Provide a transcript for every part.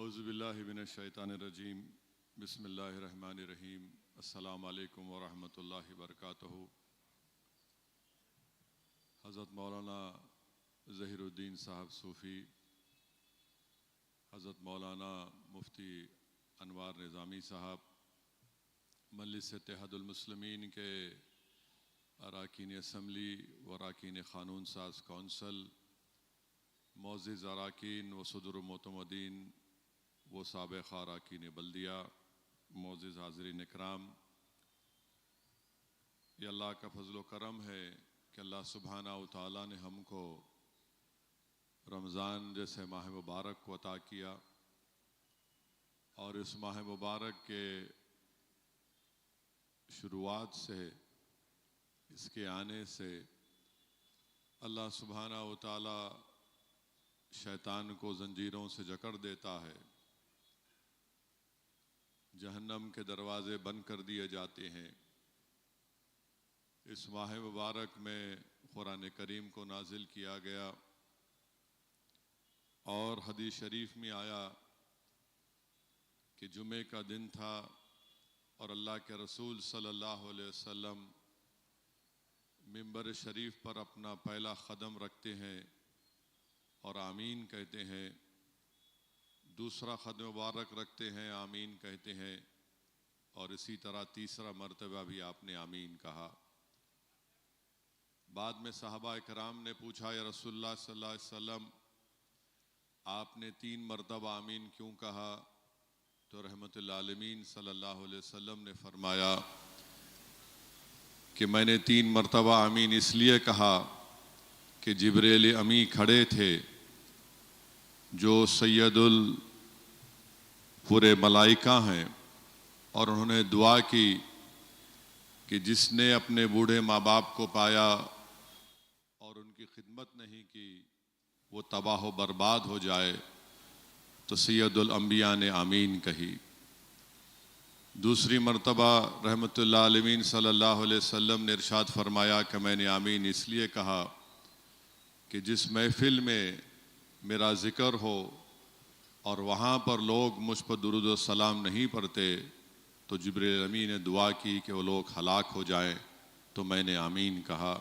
औज़ुबिल्लाहि मिनश्शैतानिर्रजीम बिस्मिल्लाहिर्रहमानिर्रहीम अस्सलामु अलैकुम वरहमतुल्लाहि वबरकातुहू। हज़रत मौलाना ज़हीरुद्दीन साहब सूफ़ी, हज़रत मौलाना मुफ्ती अनवार निज़ामी साहब, मजलिस इत्तेहादुल मुस्लिमीन के अरकान असम्बली व अरकान क़ानून साज कौंसल, मोअज़्ज़िज़ अरकान व सदरुल मोतमदीन वो साबिक़ अरकान बल्दिया, मोअज़्ज़िज़ हाज़रीन इकराम, ये अल्लाह का फ़ज़ल व करम है कि अल्लाह सुब्हानहू व तआला ने हमको रमज़ान जैसे माह मुबारक को अता किया और इस माह मुबारक के शुरुआत से, इसके आने से अल्लाह सुब्हानहू व तआला शैतान को ज़ंजीरों से जकड़ देता है, जहन्नम के दरवाज़े बंद कर दिए जाते हैं। इस माह मुबारक में कुरान करीम को नाजिल किया गया और हदीस शरीफ में आया कि जुमे का दिन था और अल्लाह के रसूल सल्लल्लाहु अलैहि वसल्लम मिंबर शरीफ पर अपना पहला कदम रखते हैं और आमीन कहते हैं, दूसरा कदम मुबारक रखते हैं, आमीन कहते हैं, और इसी तरह तीसरा मर्तबा भी आपने आमीन कहा। बाद में सहाबा इकराम ने पूछा, या रसूलुल्लाह सल्लल्लाहु अलैहि वसल्लम आपने 3 मर्तबा आमीन क्यों कहा? तो रहमतुल आलमीन सल्लल्लाहु अलैहि वसल्लम ने फरमाया कि मैंने 3 मर्तबा आमीन इसलिए कहा कि जिब्रील अमी खड़े थे जो सैयदुल पूरे मलाइका हैं और उन्होंने दुआ की कि जिसने अपने बूढ़े माँ बाप को पाया और उनकी खिदमत नहीं की वो तबाह व बर्बाद हो जाए। तो सैयदुल अंबिया ने आमीन कही। दूसरी मर्तबा रहमतुल्लाह अलमीन सल्लल्लाहु अलैहि वसल्लम ने इरशाद फरमाया कि मैंने आमीन इसलिए कहा कि जिस महफिल में मेरा ज़िक्र हो और वहाँ पर लोग मुझ पर दुरूद व सलाम नहीं पढ़ते तो जिब्रील अमीन ने दुआ की कि वो लोग हलाक हो जाएं, तो मैंने आमीन कहा।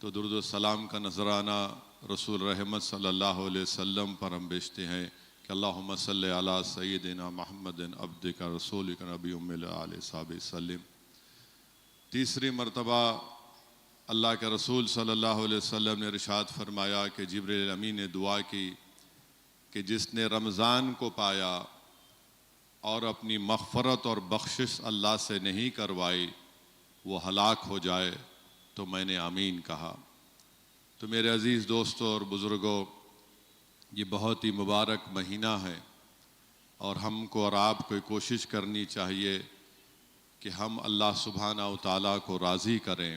तो दुरूद व सलाम का नजराना रसूल रहमत सल्लल्लाहु अलैहि वसल्लम पर हम भेजते हैं कि अल्लाहुम्मा सल्लि अला सय्यिदिना मुहम्मदिन अब्दिका रसूलिका नबी उम्मिल आले साहबे सल्लिम। तीसरी मर्तबा अल्लाह के रसूल सल्लल्लाहु अलैहि वसल्लम ने इरशाद फरमाया कि जिब्रील अमीन ने दुआ की कि जिसने रमज़ान को पाया और अपनी मग़फ़रत और बख्शिश अल्लाह से नहीं करवाई वो हलाक हो जाए, तो मैंने आमीन कहा। तो मेरे अज़ीज़ दोस्तों और बुज़ुर्गों, ये बहुत ही मुबारक महीना है और हमको और आपको कोशिश करनी चाहिए कि हम अल्लाह सुब्हानहू व तआला को राज़ी करें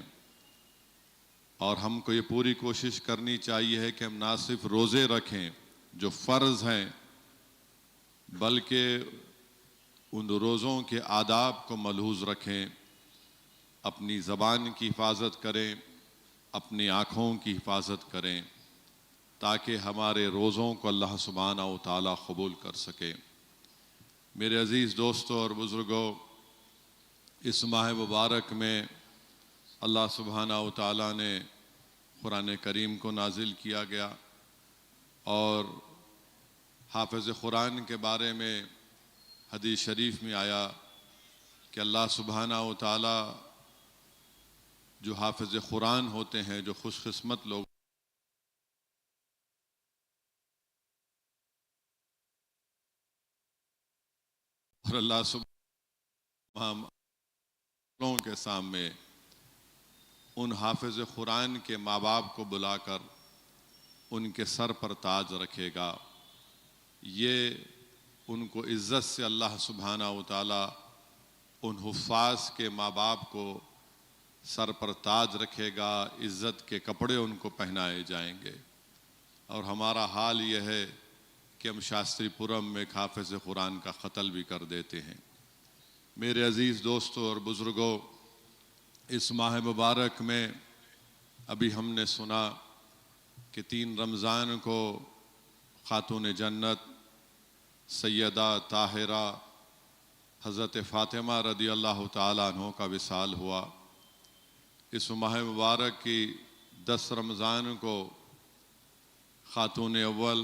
और हमको ये पूरी कोशिश करनी चाहिए कि हम ना सिर्फ रोज़े रखें जो फ़र्ज़ हैं, बल्कि उन रोज़ों के आदाब को मलहूज़ रखें, अपनी ज़बान की हिफाजत करें, अपनी आँखों की हिफाजत करें, ताकि हमारे रोज़ों को अल्लाह सुब्हानहू व तआला कबूल कर सके। मेरे अज़ीज़ दोस्तों और बुज़ुर्गों, इस माह मुबारक में अल्लाह सुब्हानहू व तआला ने कुरान करीम को नाजिल किया गया और हाफ़िज़ कुरान के बारे में हदीस शरीफ में आया कि अल्लाह सुब्हानहू व तआला जो हाफ़िज़ कुरान होते हैं, जो खुशकिस्मत लोग और अल्लाह सुब्हानहू के सामने उन हाफ़िज़ कुरान के माँ बाप को बुलाकर उनके सर पर ताज रखेगा। ये उनको इज़्ज़त से अल्लाह सुब्हानहू व तआला उन हुफ़्फ़ाज़ के माँ बाप को सर पर ताज रखेगा, इज़्ज़त के कपड़े उनको पहनाए जाएंगे। और हमारा हाल यह है कि हम शास्त्रीपुरम में हाफ़िज़ कुरान का क़त्ल भी कर देते हैं। मेरे अज़ीज़ दोस्तों और बुज़ुर्गों, इस माह मुबारक में अभी हमने सुना कि 3 रमज़ान को खातून जन्नत सैयदा ताहिरा हज़रत फ़ातिमा रदी अल्लाह ताला अन्हो का विसाल हुआ। इस माह मुबारक की 10 रमज़ान को ख़ातून अव्वल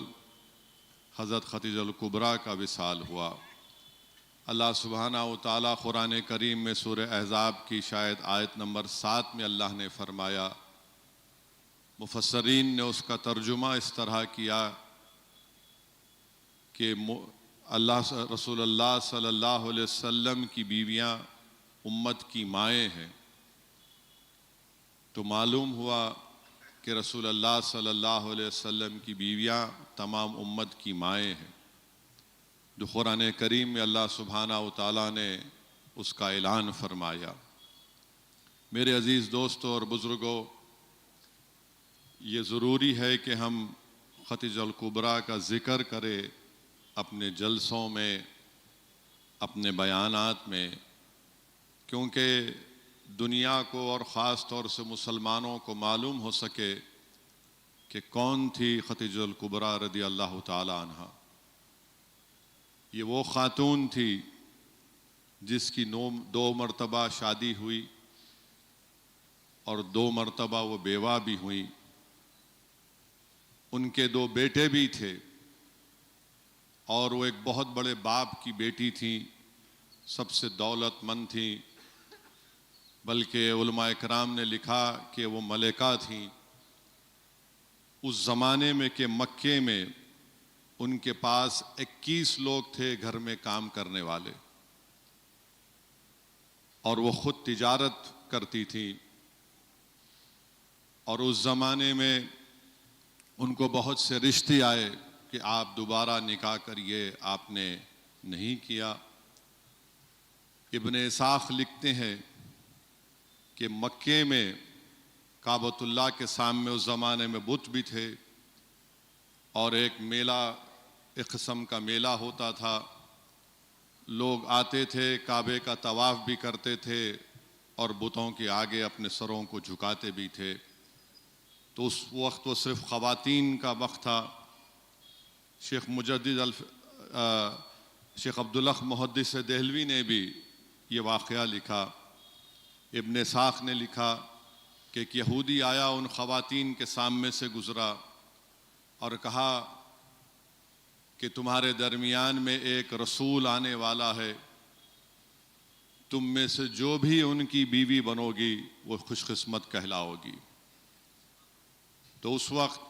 हज़रत खदीजतुल कुबरा का विसाल हुआ। अल्लाह सुब्हानहू व तआला कुरान करीम में सूरह अहज़ाब की शायद आयत नंबर 7 में अल्लाह ने फरमाया, मुफस्सरीन ने उसका तर्जुमा इस तरह किया कि रसूलुल्लाह सल्लल्लाहु अलैहि वसल्लम की बीवियां उम्मत की माएँ हैं। तो मालूम हुआ कि रसूलुल्लाह सल्लल्लाहु अलैहि वसल्लम की बीवियां तमाम उम्मत की माएँ हैं, जो कुरान करीम में अल्लाह सुब्हानहू व तआला ने उसका ऐलान फरमाया। मेरे अज़ीज़ दोस्तों और बुज़ुर्गों, ये ज़रूरी है कि हम खदीजतुल कुबरा का ज़िक्र करें अपने जलसों में, अपने बयानात में, क्योंकि दुनिया को और ख़ास तौर से मुसलमानों को मालूम हो सके कि कौन थी खदीजतुल कुबरा रदी अल्लाह ताला अन्हा। ये वो ख़ातून थी जिसकी 2 मरतबा शादी हुई और 2 मरतबा वो बेवा भी हुई। उनके 2 बेटे भी थे और वो एक बहुत बड़े बाप की बेटी थी, सबसे दौलतमंद थी। बल्कि उलमा इकराम ने लिखा कि वो मलिका थी। उस ज़माने में कि मक्के में उनके पास 21 लोग थे घर में काम करने वाले, और वो खुद तिजारत करती थी। और उस ज़माने में उनको बहुत से रिश्ते आए कि आप दोबारा निकाह करिए, आपने नहीं किया। इब्न इसाक़ लिखते हैं कि मक्के में काबतुल्लाह के सामने उस ज़माने में बुत भी थे और एक मेला, एक किस्म का मेला होता था। लोग आते थे, काबे का तवाफ़ भी करते थे और बुतों के आगे अपने सरों को झुकाते भी थे। तो उस वक्त वो सिर्फ़ ख़वातीन का वक्त था। शेख अब्दुल हक मुहद्दिस देहलवी ने भी ये वाक़या लिखा। इब्न इसाक़ ने लिखा कि एक यहूदी आया, उन ख़वातीन के सामने से गुज़रा और कहा कि तुम्हारे दरमियान में एक रसूल आने वाला है, तुम में से जो भी उनकी बीवी बनोगी वो खुशकिस्मत कहलाओगी। तो उस वक्त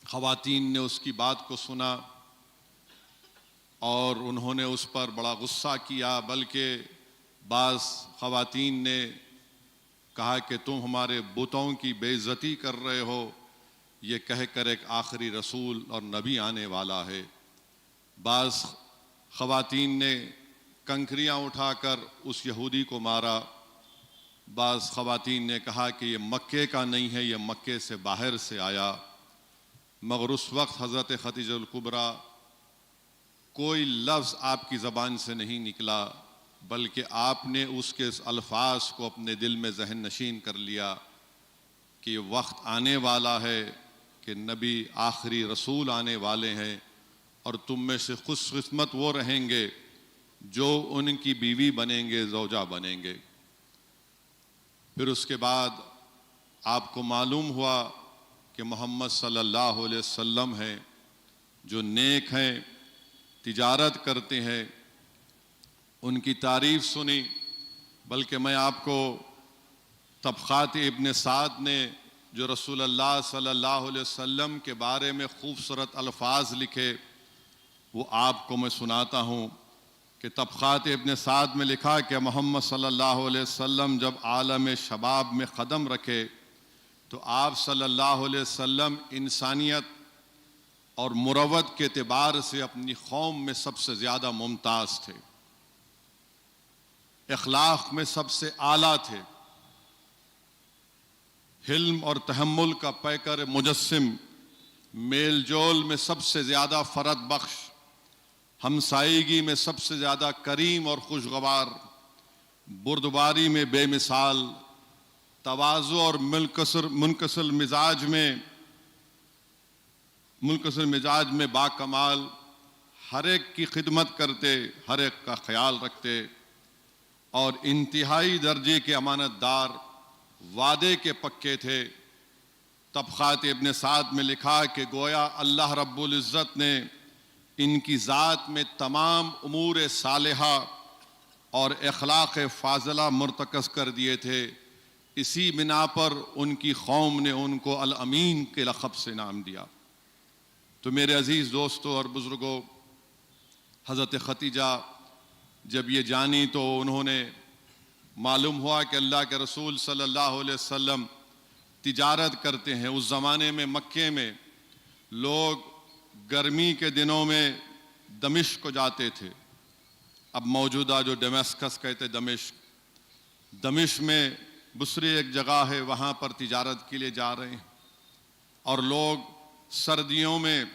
ख़वातीन ने उसकी बात को सुना और उन्होंने उस पर बड़ा गुस्सा किया। बल्कि बाज़ ख़वातीन ने कहा कि तुम हमारे बुतों की बेइज्जती कर रहे हो, ये कहकर एक आखिरी रसूल और नबी आने वाला है। बाज़ ख़वातीन ने कंकरियाँ उठाकर उस यहूदी को मारा। बाज़ ख़वातीन ने कहा कि ये मक्के का नहीं है, ये मक्के से बाहर से आया। मगर उस वक्त हज़रत खदीजतुल कुबरा कोई लफ्ज़ आपकी ज़बान से नहीं निकला, बल्कि आपने उसके अल्फाज को अपने दिल में ज़हन नशीन कर लिया कि ये वक्त आने वाला है कि नबी आखिरी रसूल आने वाले हैं और तुम में से खुशकिस्मत वो रहेंगे जो उनकी बीवी बनेंगे, ज़ौजा बनेंगे। फिर उसके बाद आपको मालूम हुआ कि मोहम्मद सल्लल्लाहु अलैहि वसल्लम हैं जो नेक हैं, तिजारत करते हैं। उनकी तारीफ़ सुनी। बल्कि मैं आपको तबक़ात इब्न साद ने जो रसूलुल्लाह सल्लल्लाहु अलैहि वसल्लम के बारे में खूबसूरत अल्फाज लिखे वो आपको मैं सुनाता हूँ कि तबक़ात इब्न साद में लिखा कि मोहम्मद सल्लल्लाहु अलैहि वसल्लम जब आलम शबाब में क़दम रखे तो आप सल्लल्लाहु अलैहि वसल्लम इंसानियत और मुरव्वत के एतबार से अपनी कौम में सबसे ज़्यादा मुमताज़ थे, इखलाक़ में सबसे आला थे, हिल्म और तहम्मुल का पैकर मुजस्सिम, मेल जोल में सबसे ज़्यादा फ़रद बख्श, हमसायगी में सबसे ज़्यादा करीम और खुशगवार, बुर्दबारी में बेमिसाल, तवाज़ु और मुनकसर मिजाज में बाकमाल, हर एक की खिदमत करते, हर एक का ख्याल रखते और इंतहाई दर्जे के अमानतदार, वादे के पक्के थे। तबक़ात इब्न साद में लिखा कि गोया अल्लाह रब्बुल इज़्ज़त ने इनकी ज़ात में तमाम उमूर सालिहा और अखलाक़ फ़ाज़िला मुर्तकज़ कर दिए थे। इसी बिना पर उनकी कौम ने उनको अल अमीन के लक़ब से नाम दिया। तो मेरे अज़ीज़ दोस्तों और बुज़ुर्गों, हज़रत ख़तीजा जब ये जानी तो उन्होंने मालूम हुआ कि अल्लाह के रसूल सल्लल्लाहु अलैहि वसल्लम तिजारत करते हैं। उस ज़माने में मक्के में लोग गर्मी के दिनों में दमिश्क को जाते थे। अब मौजूदा जो दमस्कस कहते दमिश्क में बुसरी एक जगह है, वहाँ पर तिजारत के लिए जा रहे हैं। और लोग सर्दियों में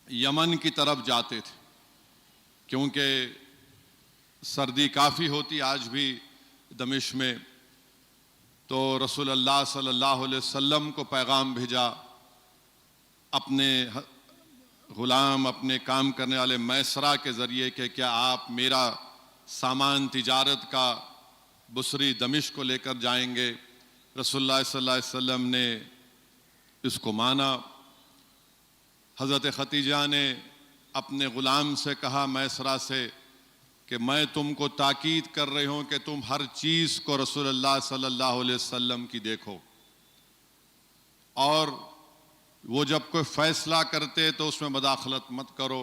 यमन की तरफ जाते थे क्योंकि सर्दी काफ़ी होती आज भी दमिश्क में। तो रसूल अल्लाह सल्लल्लाहु अलैहि वसल्लम को पैगाम भेजा अपने ग़ुलाम, अपने काम करने वाले मैसरा के ज़रिए कि क्या आप मेरा सामान तिजारत का बुसरी दमिश्क को लेकर जाएंगे। रसूलुल्लाह सल्लल्लाहु अलैहि वसल्लम ने इसको माना। हज़रत ख़तीजा ने अपने ग़ुलाम से कहा, मैसरा से, कि मैं तुमको ताकीद कर रही हूँ कि तुम हर चीज़ को रसूलुल्लाह सल्लल्लाहु अलैहि वसल्लम की देखो, और वो जब कोई फ़ैसला करते तो उसमें मदाखलत मत करो,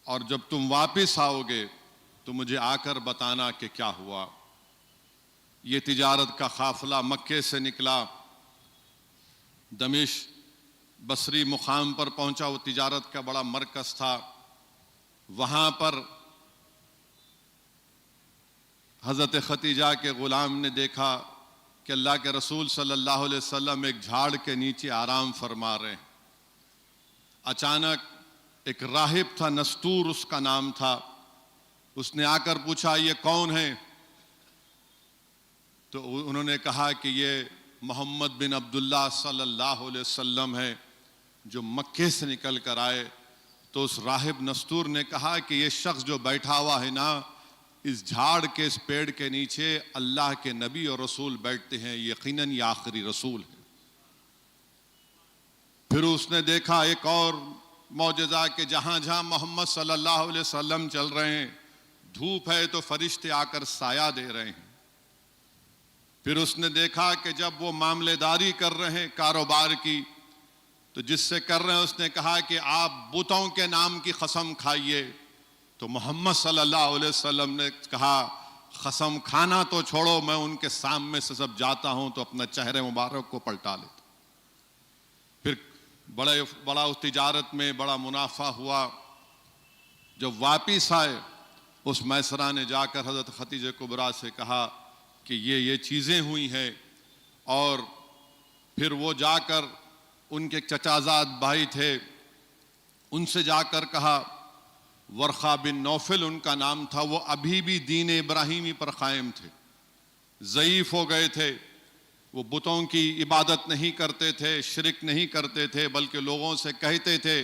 और जब तुम वापस आओगे तो मुझे आकर बताना कि क्या हुआ। ये तिजारत का काफ़िला मक्के से निकला, दमिश्क बसरी मुकाम पर पहुंचा। वो तिजारत का बड़ा मरकज़ था। वहाँ पर हज़रत ख़तीजा के ग़ुलाम ने देखा कि अल्लाह के रसूल सल्लल्लाहु अलैहि वसल्लम एक झाड़ के नीचे आराम फरमा रहे हैं। अचानक एक राहिब था, नस्तूर उसका नाम था, उसने आकर पूछा, ये कौन है? तो उन्होंने कहा कि ये मोहम्मद बिन अब्दुल्लाह सल्लल्लाहु अलैहि वसल्लम है जो मक्के से निकल कर आए। तो उस राहिब नस्तूर ने कहा कि ये शख्स जो बैठा हुआ है ना, इस झाड़ के, इस पेड़ के नीचे अल्लाह के नबी और रसूल बैठते हैं, यकीनन ये आखिरी रसूल है। फिर उसने देखा एक और मौजज़ा कि जहाँ जहाँ मोहम्मद सल्लल्लाहु अलैहि वसल्लम चल रहे हैं, धूप है तो फरिश्ते आकर साया दे रहे हैं। फिर उसने देखा कि जब वो मामलेदारी कर रहे हैं कारोबार की, तो जिससे कर रहे हैं उसने कहा कि आप बुतों के नाम की कसम खाइए। तो मोहम्मद सल्लल्लाहु अलैहि वसल्लम ने कहा, कसम खाना तो छोड़ो, मैं उनके सामने से सब जाता हूं तो अपना चेहरे मुबारक को पलटा लेता। फिर बड़ा उस तिजारत में बड़ा मुनाफा हुआ। जब वापिस आए, उस मैसरा ने जाकर हज़रत ख़तीजा कुबरा से कहा कि ये चीज़ें हुई हैं। और फिर वो जाकर उनके चचाजाद भाई थे, उनसे जाकर कहा, वर्क़ा बिन नौफल उनका नाम था, वो अभी भी दीन इब्राहिमी पर कायम थे, ज़ईफ़ हो गए थे। वो बुतों की इबादत नहीं करते थे, शिरक नहीं करते थे, बल्कि लोगों से कहते थे,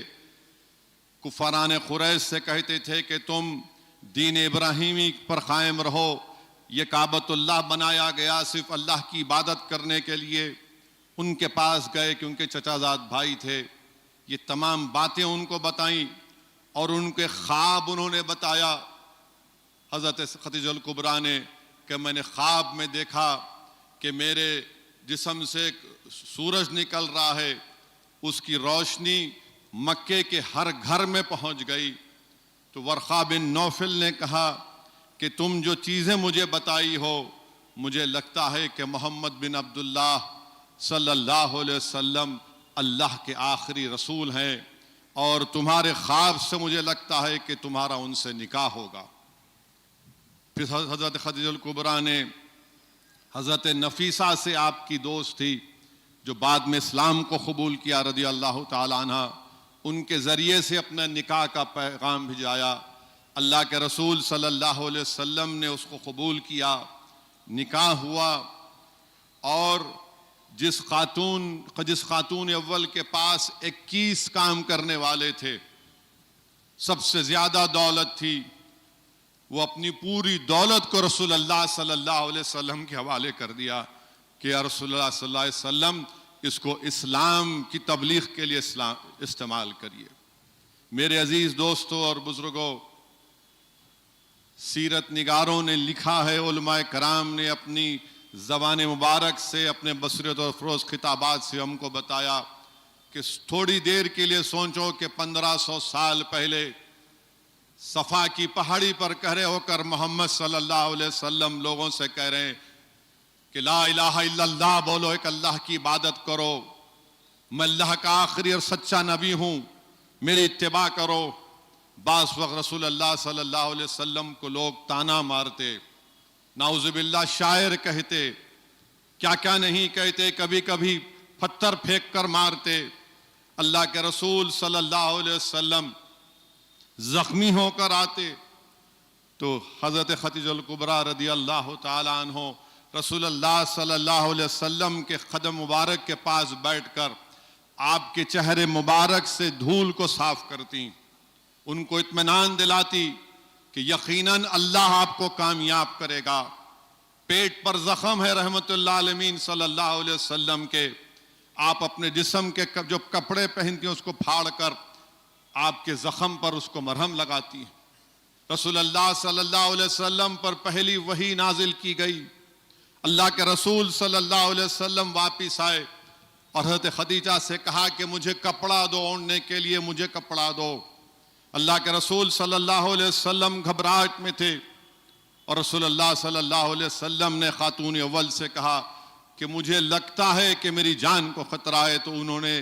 कुफ़ारान क़ुरैश से कहते थे कि तुम दीन इब्राहिमी पर कायम रहो, ये काबतुल्लाह बनाया गया सिर्फ अल्लाह की इबादत करने के लिए। उनके पास गए कि उनके चचाजाद भाई थे, ये तमाम बातें उनको बताईं और उनके ख्वाब उन्होंने बताया हज़रत ख़तीजा कुबरा ने कि मैंने ख्वाब में देखा कि मेरे जिस्म से सूरज निकल रहा है, उसकी रोशनी मक्के के हर घर में पहुंच गई। तो वर्क़ा बिन नौफल ने कहा कि तुम जो चीज़ें मुझे बताई हो, मुझे लगता है कि मोहम्मद बिन अब्दुल्लाह सल्लल्लाहु अलैहि वसल्लम अल्लाह के आखिरी रसूल हैं, और तुम्हारे ख्वाब से मुझे लगता है कि तुम्हारा उनसे निकाह होगा। फिर हज़रत ख़तीजा कुबरा ने हज़रत नफीसा से, आपकी दोस्त थी जो बाद में इस्लाम को कबूल किया रज़ी अल्लाह ताला अन्हा, उनके ज़रिए से अपना निकाह का पैगाम भिजवाया। अल्लाह के रसूल सल्लल्लाहु अलैहि वसल्लम ने उसको कबूल किया, निकाह हुआ। और जिस खातून अव्वल के पास 21 काम करने वाले थे, सबसे ज्यादा दौलत थी, वो अपनी पूरी दौलत को रसूलुल्लाह सल्लल्लाहु अलैहि वसल्लम के हवाले कर दिया कि या रसूलुल्लाह सल्लल्लाहु अलैहि वसल्लम, इसको इस्लाम की तबलीग के लिए इस्तेमाल करिए। मेरे अजीज दोस्तों और बुजुर्गों, सीरत निगारों ने लिखा है, उलमाए कराम ने अपनी ज़बान मुबारक से, अपने बसरत और फरोज़ खिताबात से हमको बताया कि थोड़ी देर के लिए सोचो कि 1500 साल पहले सफ़ा की पहाड़ी पर खड़े होकर मोहम्मद सल्लल्लाहु अलैहि वसल्लम लोगों से कह रहे हैं कि ला इलाहा इल्लल्लाह बोलो, एक अल्लाह की इबादत करो, मैं अल्लाह का आखिरी और सच्चा नबी हूँ, मेरी इत्तिबा करो। बास वक्त रसूलुल्लाह सल्लल्लाहु अलैहि वसल्लम को लोग ताना मारते, नाउज़ुबिल्लाह शायर कहते, क्या क्या नहीं कहते, कभी कभी पत्थर फेंक कर मारते। अल्लाह के रसूल सल्लल्लाहु अलैहि वसल्लम जख्मी होकर आते तो हज़रत खदीजतुल कुबरा रदी अल्लाह ताला अन्हो रसूलुल्लाह सल्लल्लाहु अलैहि वसल्लम के कदम मुबारक के पास बैठकर आपके चेहरे मुबारक से धूल को साफ करती, उनको इत्मीनान दिलाती कि यकीनन अल्लाह आपको कामयाब करेगा। पेट पर जख्म है रहमतुल्लाह आलमीन सल्लल्लाहु अलैहि वसल्लम के, आप अपने जिस्म के जो कपड़े पहनती हैं उसको फाड़ कर आपके जख्म पर उसको मरहम लगाती हैं। रसूलुल्लाह सल्लल्लाहु अलैहि वसल्लम पर पहली वही नाजिल की गई। अल्लाह के रसूल सल्लल्लाहु अलैहि वसल्लम वापिस आए और हज़रत खदीजा से कहा कि मुझे कपड़ा दो, ओढ़ने के लिए मुझे कपड़ा दो। अल्लाह के रसूल सल्लल्लाहु अलैहि वसल्लम घबराहट में थे और रसूलुल्लाह सल्लल्लाहु अलैहि वसल्लम ने खातून अव्वल से कहा कि मुझे लगता है कि मेरी जान को खतरा है। तो उन्होंने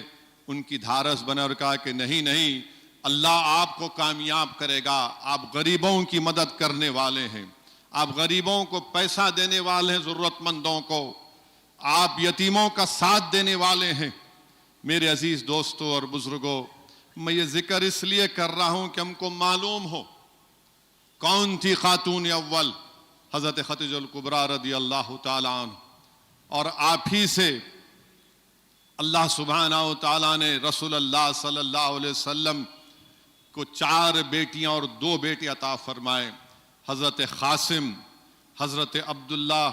उनकी धारस बना और कहा कि नहीं नहीं, अल्लाह आपको कामयाब करेगा, आप गरीबों की मदद करने वाले हैं, आप गरीबों को पैसा देने वाले हैं, ज़रूरतमंदों को आप यतीमों का साथ देने वाले हैं। मेरे अजीज दोस्तों और बुजुर्गों, मैं ये जिक्र इसलिए कर रहा हूं कि हमको मालूम हो कौन थी खातून अव्वल हज़रत खदीजतुल कुबरा रदी अल्लाह ताला अन्हा। और आप ही से अल्लाह सुब्हानहू तआला ने रसूलुल्लाह सल्लल्लाहु अलैहि वसल्लम को 4 बेटियां और 2 बेटे अता फरमाए। हज़रत क़ासिम, हज़रत अब्दुल्ला,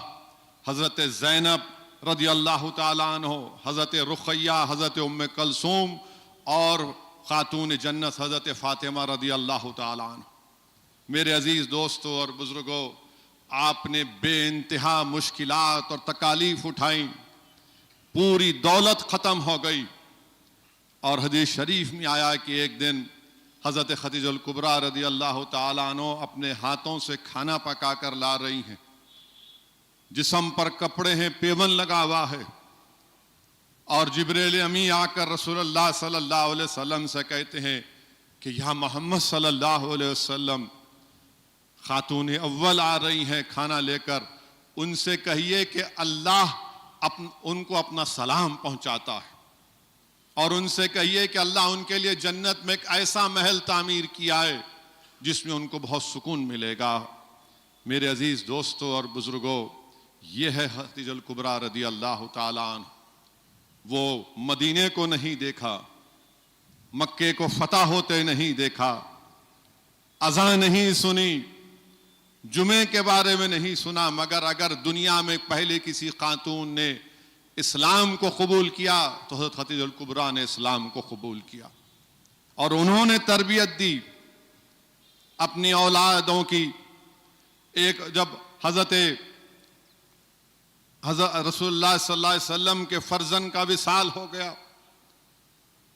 हज़रत ज़ैनब रदी अल्लाह ताला अन्हो, हज़रत रुक़ैया, हज़रत उम्मे कुलसूम और खातून जन्नत हज़रत फ़ातिमा रदी अल्लाह ताला अन्हा। मेरे अजीज़ दोस्तों और बुज़ुर्गों, आपने बेइंतहा मुश्किलात और तकालीफ उठाई, पूरी दौलत ख़त्म हो गई। और हदीस शरीफ में आया कि एक दिन हज़रत खदीजतुल कुबरा रदी अल्लाह ताला अन्हा अपने हाथों से खाना पका कर ला रही हैं, जिस्म पर कपड़े हैं, पेवन लगा हुआ है, और जिब्रील अमी आकर रसूलुल्लाह सल्लल्लाहु अलैहि वसल्लम से कहते हैं कि या मोहम्मद सल्लल्लाहु अलैहि वसल्लम, खातून अव्वल आ रही हैं खाना लेकर, उनसे कहिए कि अल्लाह उनको अपना सलाम पहुंचाता है, और उनसे कहिए कि अल्लाह उनके लिए जन्नत में एक ऐसा महल तामीर किया है जिसमें उनको बहुत सुकून मिलेगा। मेरे अजीज दोस्तों और बुजुर्गों, ये है खदीजतुल कुबरा रदी अल्लाह ताला अन्हा। वो मदीने को नहीं देखा, मक्के को फतह होते नहीं देखा, अज़ान नहीं सुनी, जुमे के बारे में नहीं सुना, मगर अगर दुनिया में पहले किसी खातून ने इस्लाम को कबूल किया तो हज़रत खदीजतुल कुबरा ने इस्लाम को कबूल किया। और उन्होंने तरबियत दी अपनी औलादों की। एक जब हज़रत रसूलुल्लाह सल्लल्लाहु अलैहि वसल्लम के फर्जन का विसाल हो गया,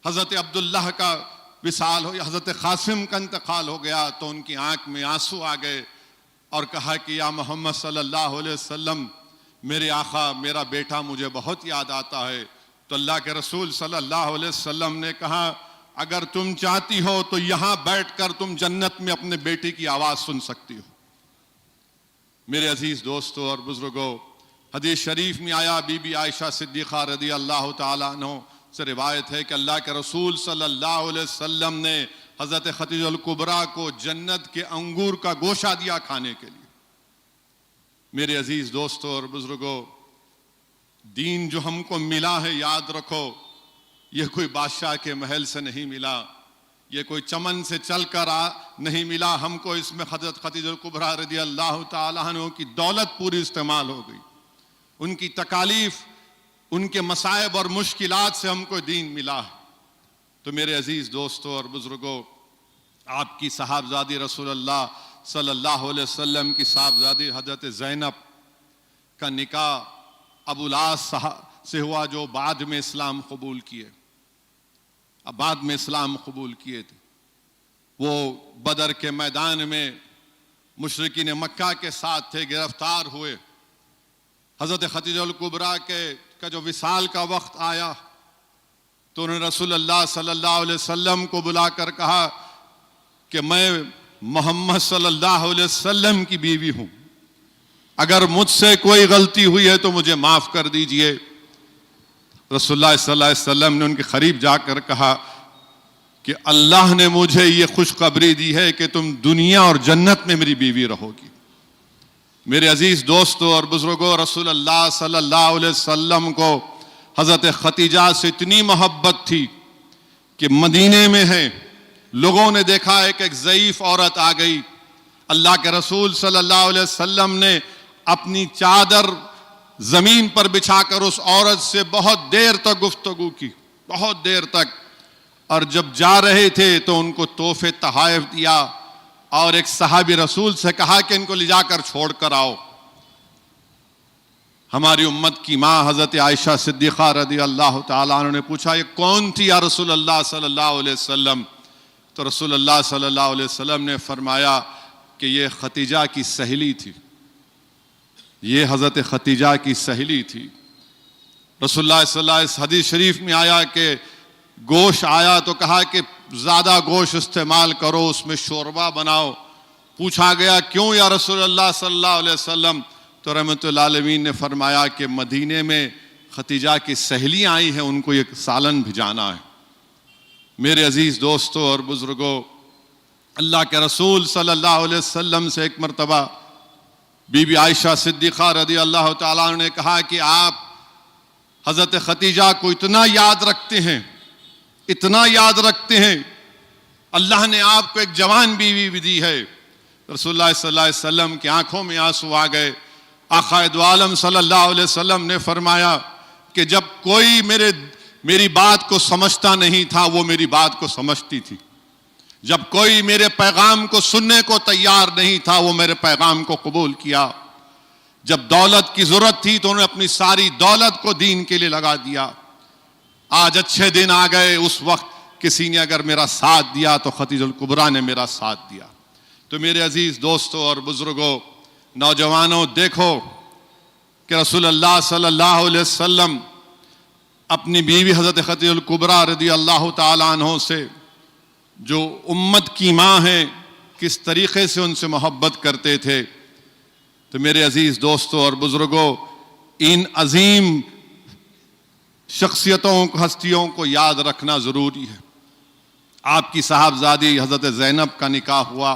हज़रत अब्दुल्लाह का विसाल हो, हज़रत क़ासिम का इंतकाल हो गया, तो उनकी आंख में आंसू आ गए और कहा कि या मोहम्मद सल्लल्लाहु अलैहि वसल्लम, मेरे आका, मेरा बेटा मुझे बहुत याद आता है। तो अल्लाह के रसूल सल्लल्लाहु अलैहि वसल्लम ने कहा, अगर तुम चाहती हो तो यहाँ बैठकर तुम जन्नत में अपने बेटे की आवाज़ सुन सकती हो। मेरे अजीज़ दोस्तों और बुजुर्गों, हदीस शरीफ में आया, बीबी आयशा सिद्दीक़ा रदी अल्लाह ताला अन्हा से रिवायत है कि अल्लाह के रसूल सल्लल्लाहु अलैहि वसल्लम ने हज़रत खदीजतुल कुबरा को जन्नत के अंगूर का गोशा दिया खाने के लिए। मेरे अजीज़ दोस्तों और बुजुर्गों, दीन जो हमको मिला है, याद रखो, यह कोई बादशाह के महल से नहीं मिला, ये कोई चमन से चलकर नहीं मिला हमको, इसमें हज़रत खदीजा कुबरा रज़ी अल्लाह ताला अन्हा की दौलत पूरी इस्तेमाल हो गई, उनकी तकालीफ, उनके मसाइब और मुश्किलात से हमको दीन मिला है। तो मेरे अजीज़ दोस्तों और बुज़ुर्गों, आपकी साहबजादी रसूलुल्लाह सल्लल्लाहु अलैहि वसल्लम की साहबजादी हज़रत ज़ैनब का निकाह अबुल आस से हुआ, जो बाद में इस्लाम कबूल किए, अब बाद में इस्लाम कबूल किए थे। वो बदर के मैदान में मुशरिकीन मक्का के साथ थे, गिरफ्तार हुए। हज़रत खदीजा कुबरा का जो विसाल का वक्त आया तो उन्होंने रसूलुल्लाह सल्लल्लाहु अलैहि वसल्लम को बुलाकर कहा कि मैं मोहम्मद सल्लल्लाहु अलैहि वसल्लम की बीवी हूं, अगर मुझसे कोई गलती हुई है तो मुझे माफ कर दीजिए। रसूलुल्लाह सल्लल्लाहु अलैहि वसल्लम ने उनके करीब जाकर कहा कि अल्लाह ने मुझे ये खुशखबरी दी है कि तुम दुनिया और जन्नत में मेरी बीवी रहोगी। मेरे अजीज दोस्तों और बुजुर्गों, रसूलुल्लाह सल्लल्लाहु अलैहि वसल्लम को हज़रत खदीजा से इतनी मोहब्बत थी कि मदीने में है, लोगों ने देखा है कि एक ज़ईफ औरत आ गई, अल्लाह के रसूल सल्लल्लाहु अलैहि वसल्लम ने अपनी चादर जमीन पर बिछाकर उस औरत से बहुत देर तक गुफ्तगू की, बहुत देर तक। और जब जा रहे थे तो उनको तोहफे तहाइफ दिया और एक सहाबी रसूल से कहा कि इनको ले जाकर छोड़ कर आओ। हमारी उम्मत की माँ हज़रत आयशा सिद्दीक़ा रज़ी अल्लाह ताला अन्हा ने पूछा, ये कौन थी या रसूलुल्लाह सल्लल्लाहु अलैहि वसल्लम? तो रसूलुल्लाह सल्लल्लाहु अलैहि वसल्लम ने फरमाया कि ये खदीजा की सहेली थी, ये हज़रत खदीजा की सहेली थी। रसूलुल्लाह सल्लल्लाहु अलैहि वसल्लम हदीस शरीफ में आया कि गोश्त आया तो कहा कि ज़्यादा गोश्त इस्तेमाल करो, उसमें शोरबा बनाओ। पूछा गया क्यों या रसूलुल्लाह सल्लल्लाहु अलैहि वसल्लम? तो रहमतुल आलमीन ने फरमाया कि मदीने में खदीजा की सहेलियाँ आई हैं, उनको ये सालन भिजाना है। मेरे अजीज़ दोस्तों और बुज़ुर्गों, अल्लाह के रसूल सल्लल्लाहु अलैहि वसल्लम से एक मरतबा बीबी आयशा सिद्दीक़ा रज़ी अल्लाह ताला अन्हा ने कहा कि आप हज़रत खदीजा को इतना याद रखते हैं, इतना याद रखते हैं, अल्लाह ने आपको एक जवान बीवी भी दी है। रसूलुल्लाह सल्लल्लाहु अलैहि वसल्लम की आंखों में आंसू आ गए। आक़ाए दो आलम सल्लल्लाहु अलैहि वसल्लम ने फरमाया कि जब कोई मेरी बात को समझता नहीं था, वो मेरी बात को समझती थी। जब कोई मेरे पैगाम को सुनने को तैयार नहीं था, वो मेरे पैगाम को कबूल किया। जब दौलत की जरूरत थी तो उन्होंने अपनी सारी दौलत को दीन के लिए लगा दिया। आज अच्छे दिन आ गए, उस वक्त किसी ने अगर मेरा साथ दिया तो खदीजा कुबरा ने मेरा साथ दिया। तो मेरे अजीज दोस्तों और बुजुर्गों, नौजवानों, देखो कि रसूलुल्लाह सल्लल्लाहु अलैहि वसल्लम अपनी बीवी हज़रत खदीजा कुबरा रज़ी अल्लाह ताला अन्हा से, जो उम्मत की माँ है, किस तरीक़े से उनसे मोहब्बत करते थे। तो मेरे अजीज़ दोस्तों और बुज़ुर्गों, इन अजीम शख्सियतों, हस्तियों को याद रखना ज़रूरी है। आपकी साहबजादी हज़रत ज़ैनब का निकाह हुआ,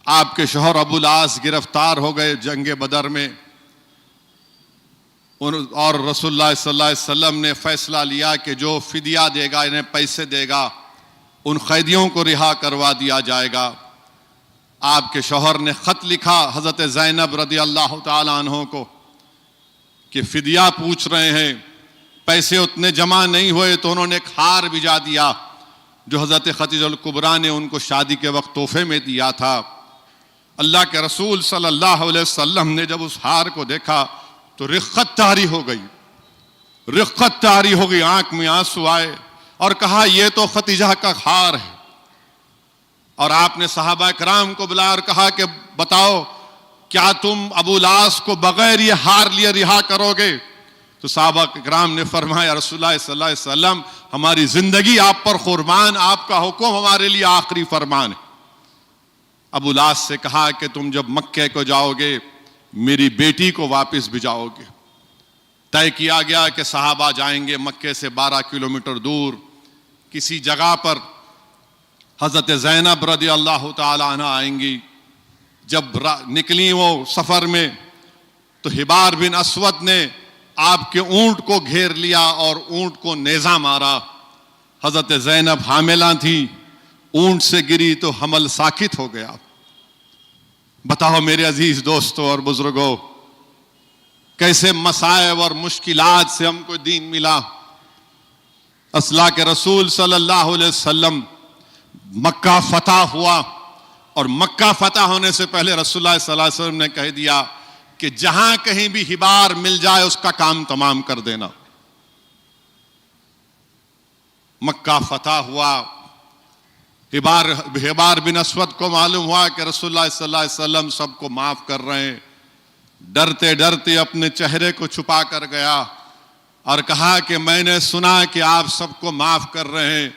आपके शौहर अबुल आस गिरफ्तार हो गए जंग बदर में, और रसूलुल्लाह सल्लल्लाहु अलैहि वसल्लम ने फैसला लिया कि जो फिदिया देगा, इन्हें पैसे देगा, उन कैदियों को रिहा करवा दिया जाएगा। आपके शौहर ने ख़त लिखा हज़रत ज़ैनब रज़ी अल्लाह ताला अन्हा को कि फिदिया पूछ रहे हैं, पैसे उतने जमा नहीं हुए, तो उन्होंने एक हार भिजा दिया जो हज़रत खदीजा कुबरा ने उनको शादी के वक्त तोहफे में दिया था। अल्लाह के रसूल सल्लल्लाहु अलैहि वसल्लम ने जब उस हार को देखा तो रिक़्क़त तारी हो गई, रिक़्क़त तारी हो गई, आंख में आंसू आए और कहा ये तो खदीजा का हार है। और आपने सहाबा किराम को बुलाया और कहा कि बताओ, क्या तुम अबुल आस को बगैर ये हार लिए रिहा करोगे? तो सहाबा किराम ने फरमाया, रसूलुल्लाह सल्लल्लाहु अलैहि वसल्लम, हमारी जिंदगी आप पर कुर्बान, आपका हुक्म हमारे लिए आखिरी फरमान है। अबुल आस से कहा कि तुम जब मक्के को जाओगे, मेरी बेटी को वापस भिजाओगे। तय किया गया कि सहाबा जाएंगे मक्के से 12 किलोमीटर दूर किसी जगह पर हज़रत ज़ैनब रज़ी अल्लाह ताला अन्हा आएंगी। जब निकली वो सफ़र में तो हिबार बिन अस्वद ने आपके ऊंट को घेर लिया और ऊंट को नेज़ा मारा। हजरत ज़ैनब हामिला थी, ऊंट से गिरी तो हमल साकित हो गया। बताओ मेरे अजीज दोस्तों और बुजुर्गों, कैसे मसाइब और मुश्किलात से हमको दीन मिला। अल्लाह के रसूल सल्लल्लाहु अलैहि वसल्लम मक्का फतह हुआ, और मक्का फतह होने से पहले रसूलुल्लाह सल्लल्लाहु अलैहि वसल्लम ने कह दिया कि जहां कहीं भी हिबार मिल जाए उसका काम तमाम कर देना। मक्का फतह हुआ, हिबार बिन अस्वद को मालूम हुआ कि रसूलुल्लाह सल्लल्लाहु अलैहि वसल्लम सबको माफ कर रहे हैं। डरते डरते अपने चेहरे को छुपा कर गया और कहा कि मैंने सुना कि आप सबको माफ कर रहे हैं।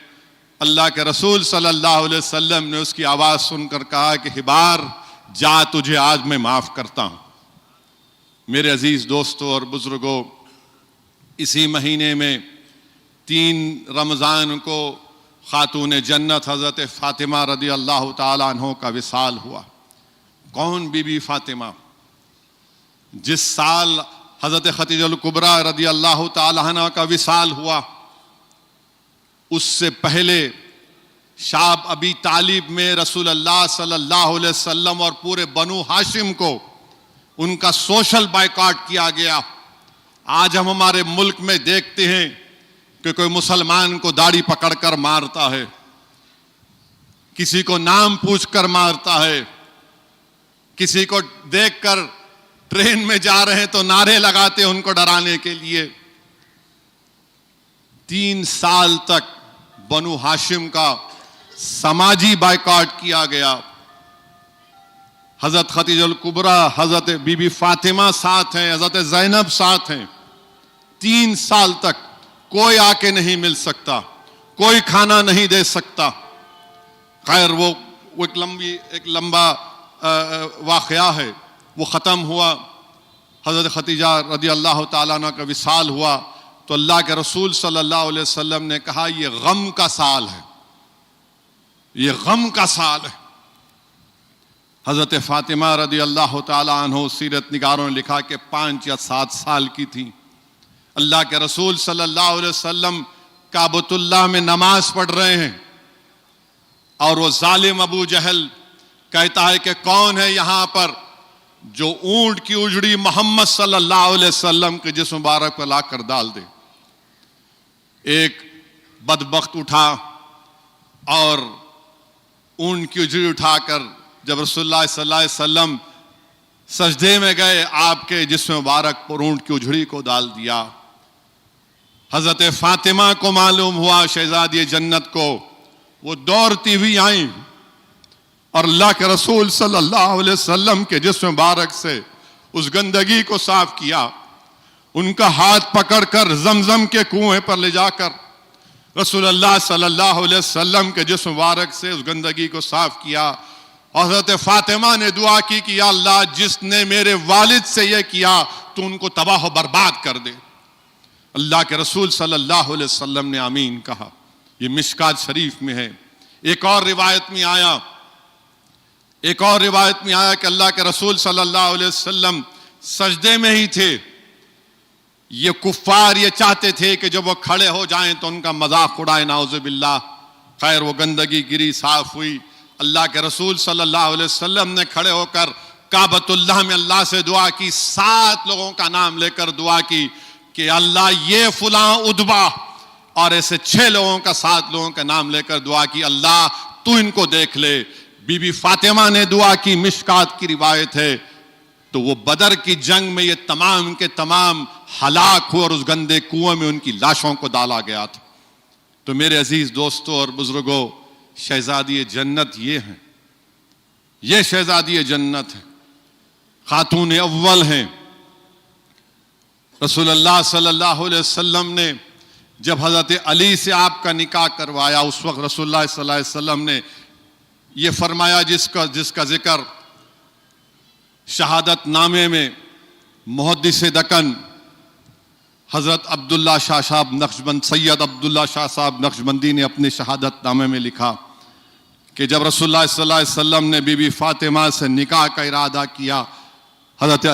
अल्लाह के रसूल सल्लल्लाहु अलैहि वसल्लम ने उसकी आवाज सुनकर कहा कि हिबार जा, तुझे आज मैं माफ करता हूं। मेरे अजीज दोस्तों और बुजुर्गों, इसी महीने में 3 रमजान को खातून जन्नत हजरत फातिमा रदी अल्लाह ताला अन्हो का विसाल हुआ। कौन बीबी फातिमा? जिस साल हजरत खदीजतुल कुबरा रदी अल्लाह ताला अन्हा का विसाल हुआ, उससे पहले शाब अबी तालिब में रसूलुल्लाह सल्लल्लाहु अलैहि वसल्लम और पूरे बनु हाशिम को उनका सोशल बायकॉट किया गया। आज हम हमारे मुल्क में देखते हैं कि कोई मुसलमान को दाढ़ी पकड़कर मारता है, किसी को नाम पूछकर मारता है, किसी को देखकर ट्रेन में जा रहे हैं तो नारे लगाते हैं उनको डराने के लिए। 3 साल तक बनु हाशिम का समाजी बायकॉट किया गया। हजरत खदीजतुल कुबरा, हजरत बीबी फातिमा साथ हैं, हजरत ज़ैनब साथ हैं। 3 साल तक कोई आके नहीं मिल सकता, कोई खाना नहीं दे सकता। खैर वो एक लंबा वाक़या है, वो ख़त्म हुआ। हज़रत खदीजा रदी अल्लाह ताला अन्हा का विसाल हुआ तो अल्लाह के रसूल सल्लल्लाहु अलैहि वसल्लम ने कहा, ये गम का साल है, ये गम का साल है। हज़रत फातिमा रदी अल्लाह ताला अन्हा, सीरत निगारों ने लिखा कि 5 या 7 साल की थी। अल्लाह के रसूल सल्लल्लाहु अलैहि वसल्लम काबतुल्लाह में नमाज पढ़ रहे हैं और वो जालिम अबू जहल कहता है कि कौन है यहां पर जो ऊंट की उजड़ी मोहम्मद सल्लल्लाहु अलैहि वसल्लम के जिस्म मुबारक पर लाकर डाल दे। एक बदबख्त उठा और ऊंट की उजड़ी उठाकर जब रसूलुल्लाह सल्लल्लाहु अलैहि वसल्लम सजदे में गए, आपके जिस्म मुबारक पर ऊंट की उजड़ी को डाल दिया। हजरत फातिमा को मालूम हुआ, शहजादी जन्नत को, वो दौड़ती हुई आई और अल्लाह के रसूल सल्लल्लाहु अलैहि वसल्लम के जिस्म मुबारक से उस गंदगी को साफ किया। उनका हाथ पकड़कर जमजम के कुएं पर ले जाकर रसूलुल्लाह सल्लल्लाहु अलैहि वसल्लम के जिस्म मुबारक से उस गंदगी को साफ किया। हजरत फातिमा ने दुआ की कि या अल्लाह, जिसने मेरे वालिद से यह किया तो उनको तबाह बर्बाद कर दे। अल्लाह के रसूल सल्लल्लाहु अलैहि वसल्लम ने आमीन कहा। ये मिशकात शरीफ में है। एक और रिवायत में आया कि अल्लाह के रसूल सल्लल्लाहु अलैहि वसल्लम सजदे में ही थे। ये कुफ्फार ये चाहते थे कि जब वो खड़े हो जाएं तो उनका मजाक उड़ाए, नाउज़ुबिल्लाह। खैर वो गंदगी गिरी, साफ हुई। अल्लाह के रसूल सल्लल्लाहु अलैहि वसल्लम ने खड़े होकर काबतुल्लाह में अल्लाह से दुआ की, 7 लोगों का नाम लेकर दुआ की कि अल्लाह ये फुलां उद्बा, और ऐसे 6 लोगों का 7 लोगों का नाम लेकर दुआ की, अल्लाह तू इनको देख ले। बीबी फातिमा ने दुआ की, मिशकात की रिवायत है। तो वो बदर की जंग में ये तमाम के तमाम हलाक हुए और उस गंदे कुएं में उनकी लाशों को डाला गया था। तो मेरे अजीज दोस्तों और बुजुर्गों, शहजादी जन्नत ये हैं, ये शहजादी जन्नत है, खातून अव्वल हैं। रसूलुल्लाह सल्लल्लाहु अलैहि वसल्लम ने जब हजरत अली से आपका निकाह करवाया, उस वक्त रसूलुल्लाह सल्लल्लाहु अलैहि वसल्लम ने ये फरमाया जिसका जिक्र शहादत नामे में मुहद्दिस दकन हजरत अब्दुल्ला शाह साहब नक्शबंद, सैयद अब्दुल्ला शाह साहब नक्शबंदी ने अपने शहादत नामे में लिखा कि जब रसूलुल्लाह सल्लल्लाहु अलैहि वसल्लम ने बीबी फातिमा से निकाह का इरादा किया हजरत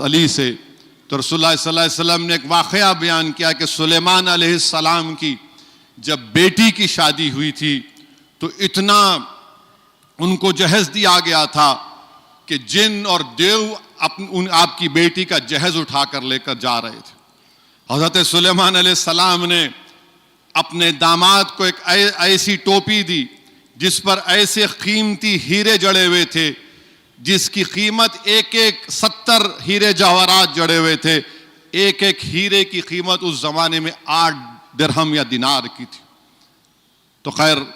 अली से, तो रसूलुल्लाह सल्लल्लाहु अलैहि वसल्लम ने एक वाक़या बयान किया कि सुलेमान अलैहिस्सलाम की जब बेटी की शादी हुई थी तो इतना उनको जहेज दिया गया था कि जिन और देव आपकी बेटी का जहेज उठाकर लेकर जा रहे थे। हज़रत सुलेमान अलैहिस्सलाम ने अपने दामाद को एक ऐसी टोपी दी जिस पर ऐसे कीमती हीरे जड़े हुए थे, जिसकी कीमत एक एक 70 हीरे जवाहरात जड़े हुए थे। एक एक हीरे की कीमत उस जमाने में 8 दिरहम या दिनार की थी। तो खैर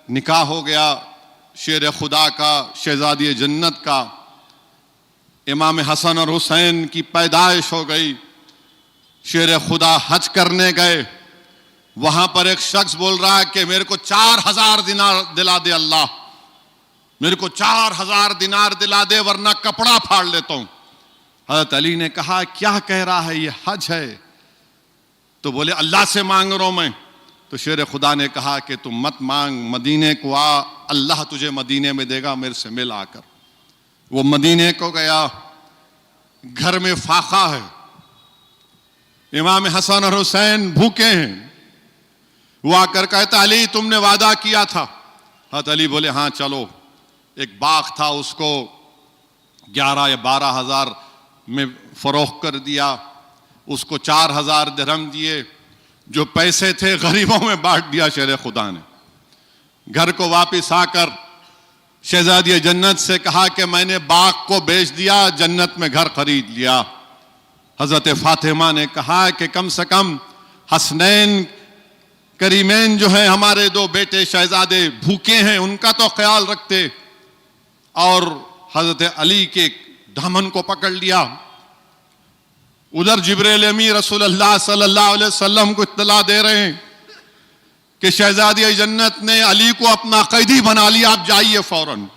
निकाह हो गया शेर खुदा का, शहजादी जन्नत का। इमाम हसन और हुसैन की पैदाइश हो गई। शेर खुदा हज करने गए, वहां पर एक शख्स बोल रहा है कि मेरे को 4000 दिनार दिला दे अल्लाह, मेरे को 4000 दिनार दिला दे वरना कपड़ा फाड़ लेता हूं। हज़रत अली ने कहा क्या कह रहा है, ये हज है? तो बोले अल्लाह से मांग रहा हूं मैं। तो शेर खुदा ने कहा कि तुम मत मांग, मदीने को आ, अल्लाह तुझे मदीने में देगा, मेरे से मिल आकर। वो मदीने को गया, घर में फाका है, इमाम हसन और हुसैन भूखे हैं। वो आकर कहता अली तुमने वादा किया था। हज़रत अली बोले हाँ चलो। एक बाग था, उसको 11 या 12 हजार में फरोख्त कर दिया, उसको 4000 दिरहम दिए, जो पैसे थे गरीबों में बांट दिया शेर खुदा ने। घर को वापस आकर शहजादी जन्नत से कहा कि मैंने बाग को बेच दिया, जन्नत में घर खरीद लिया। हजरत फातिमा ने कहा कि कम से कम हसनैन करीमैन जो है हमारे 2 बेटे शहजादे भूखे हैं, उनका तो ख्याल रखते। और हजरत अली के दामन को पकड़ लिया। उधर जिब्रील अमीन रसूलुल्लाह सल्लल्लाहु अलैहि वसल्लम को इत्तला दे रहे हैं कि शहजादी जन्नत ने अली को अपना कैदी बना लिया, आप जाइए फौरन।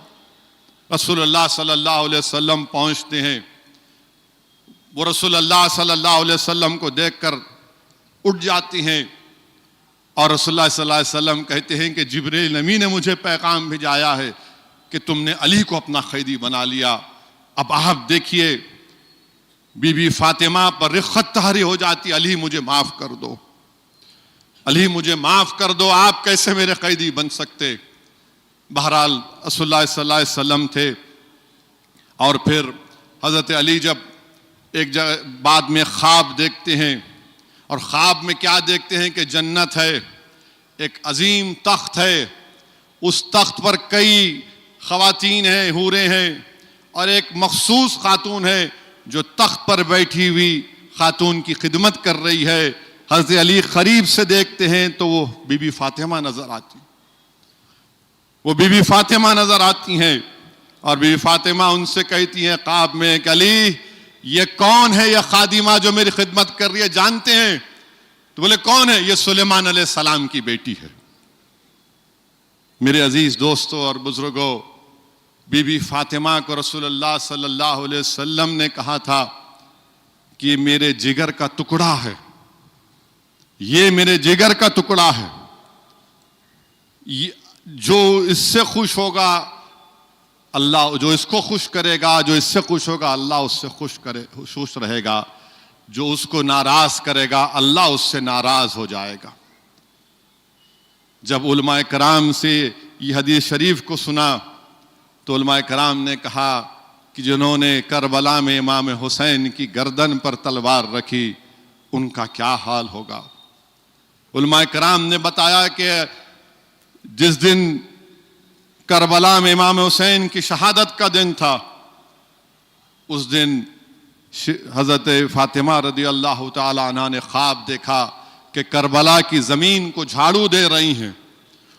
रसूलुल्लाह सल्लल्लाहु अलैहि वसल्लम पहुंचते हैं। वो रसूलुल्लाह सल्लल्लाहु अलैहि वसल्लम को देखकर उठ जाती हैं और रसूलुल्लाह सल्लल्लाहु अलैहि वसल्लम कहते हैं कि जिब्रील अमीन ने मुझे पैगाम भिजाया है कि तुमने अली को अपना कैदी बना लिया। अब आप देखिए बीबी फातिमा पर रिख्खत तारी हो जाती, अली मुझे माफ कर दो, अली मुझे माफ कर दो, आप कैसे मेरे कैदी बन सकते। बहरहाल रसूलुल्लाह सल्लल्लाहु अलैहि वसल्लम थे। और फिर हजरत अली जब एक जगह बाद में ख्वाब देखते हैं, और ख्वाब में क्या देखते हैं कि जन्नत है, एक अजीम तख्त है, उस तख्त पर कई ख़वातीन हैं, हूरें हैं, और एक मखसूस खातून है जो तख्त पर बैठी हुई खातून की खिदमत कर रही है। हज़रत अली करीब से देखते हैं तो वो बीबी फातिमा नजर आती, वो बीबी फातिमा नजर आती हैं। और बीबी फातिमा उनसे कहती हैं ख्वाब में कि अली ये कौन है, ये खादिमा जो मेरी खिदमत कर रही है, जानते हैं? तो बोले कौन है? ये सुलेमान अलैहिस्सलाम की बेटी है। मेरे अजीज दोस्तों और बुजुर्गों, बीबी फातिमा को रसूलुल्लाह सल्लल्लाहु अलैहि वसल्लम ने कहा था कि ये मेरे जिगर का टुकड़ा है, ये मेरे जिगर का टुकड़ा है, जो इससे खुश होगा अल्लाह, जो इसको खुश करेगा, जो इससे खुश होगा अल्लाह उससे खुश रहेगा, जो उसको नाराज करेगा अल्लाह उससे नाराज हो जाएगा। जब उलमाए कराम से ये हदीस शरीफ को सुना तो उलमाए कराम ने कहा कि जिन्होंने करबला में इमाम हुसैन की गर्दन पर तलवार रखी उनका क्या हाल होगा। उलमाए कराम ने बताया कि जिस दिन करबला में इमाम हुसैन की शहादत का दिन था, उस दिन हजरत फातिमा रदी अल्लाह ताला अन्हा ने ख्वाब देखा कि करबला की जमीन को झाड़ू दे रही हैं।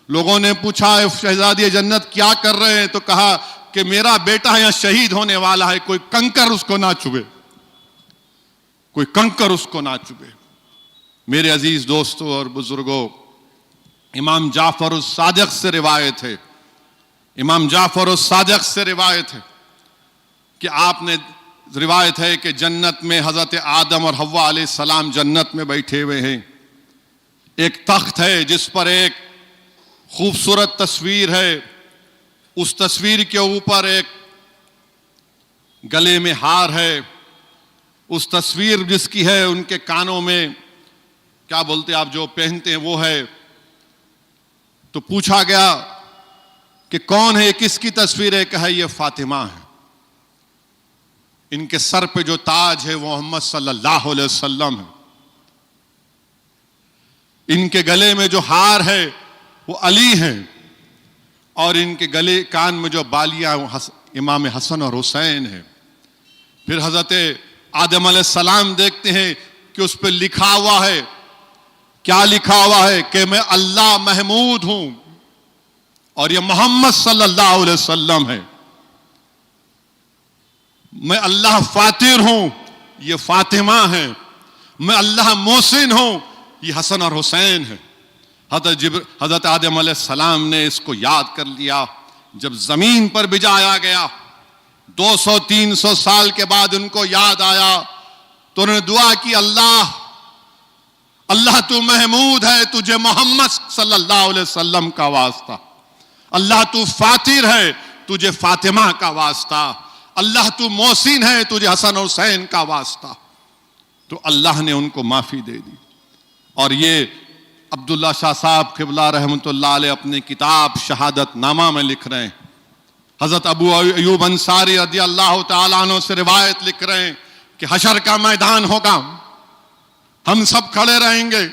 लोगों ने पूछा शहजादी जन्नत क्या कर रहे हैं? तो कहा कि मेरा बेटा यहाँ शहीद होने वाला है, कोई कंकर उसको ना चुभे, कोई कंकर उसको ना चुभे। मेरे अजीज दोस्तों और बुजुर्गों, इमाम जाफर उस सादिक से रिवायत है, इमाम जाफर उस सादिक से रिवायत है कि आपने रिवायत है कि जन्नत में हजरत आदम और हव्वा अलैहिस्सलाम जन्नत में बैठे हुए हैं। एक तख्त है जिस पर एक खूबसूरत तस्वीर है, उस तस्वीर के ऊपर एक गले में हार है, उस तस्वीर जिसकी है उनके कानों में क्या बोलते आप जो पहनते हैं वो है, तो पूछा गया कि कौन है, किसकी तस्वीर है? कहा ये फातिमा है। इनके सर पे जो ताज है वो मोहम्मद सल्लल्लाहु अलैहि वसल्लम है। इनके गले में जो हार है वो अली है, और इनके गले कान में जो बालियां वो इमाम हसन और हुसैन है। फिर हजरत आदम अलैहिस्सलाम देखते हैं कि उस पर लिखा हुआ है, क्या लिखा हुआ है? कि मैं अल्लाह महमूद हूं और ये मोहम्मद सल्लल्लाहु अलैहि वसल्लम है। मैं अल्लाह फातिर हूं, ये फातिमा है। मैं अल्लाह मोहसिन हूं, ये हसन और हुसैन है। हजरत आदम अलैहिस्सलाम ने इसको याद कर लिया। जब जमीन पर बिजाया गया 200-300 साल के बाद उनको याद आया तो उन्होंने दुआ की, अल्लाह अल्लाह तू महमूद है, तुझे मोहम्मद सल्लल्लाहु अलैहि वसल्लम का वास्ता। अल्लाह तू फातिर है, तुझे फातिमा का वास्ता। अल्लाह तू मोहसिन है, तुझे हसन हुसैन का वास्ता। तो अल्लाह ने उनको माफी दे दी। और ये अब्दुल्ला शाह साहब क़िबला रहमतुल्लाह अलैह अपनी किताब शहादत नामा में लिख रहे हैं। हजरत अबू अयूब अंसारी रज़ी अल्लाह तआला अन्हु से रिवायत लिख रहे हैं कि हशर का मैदान होगा, हम सब खड़े रहेंगे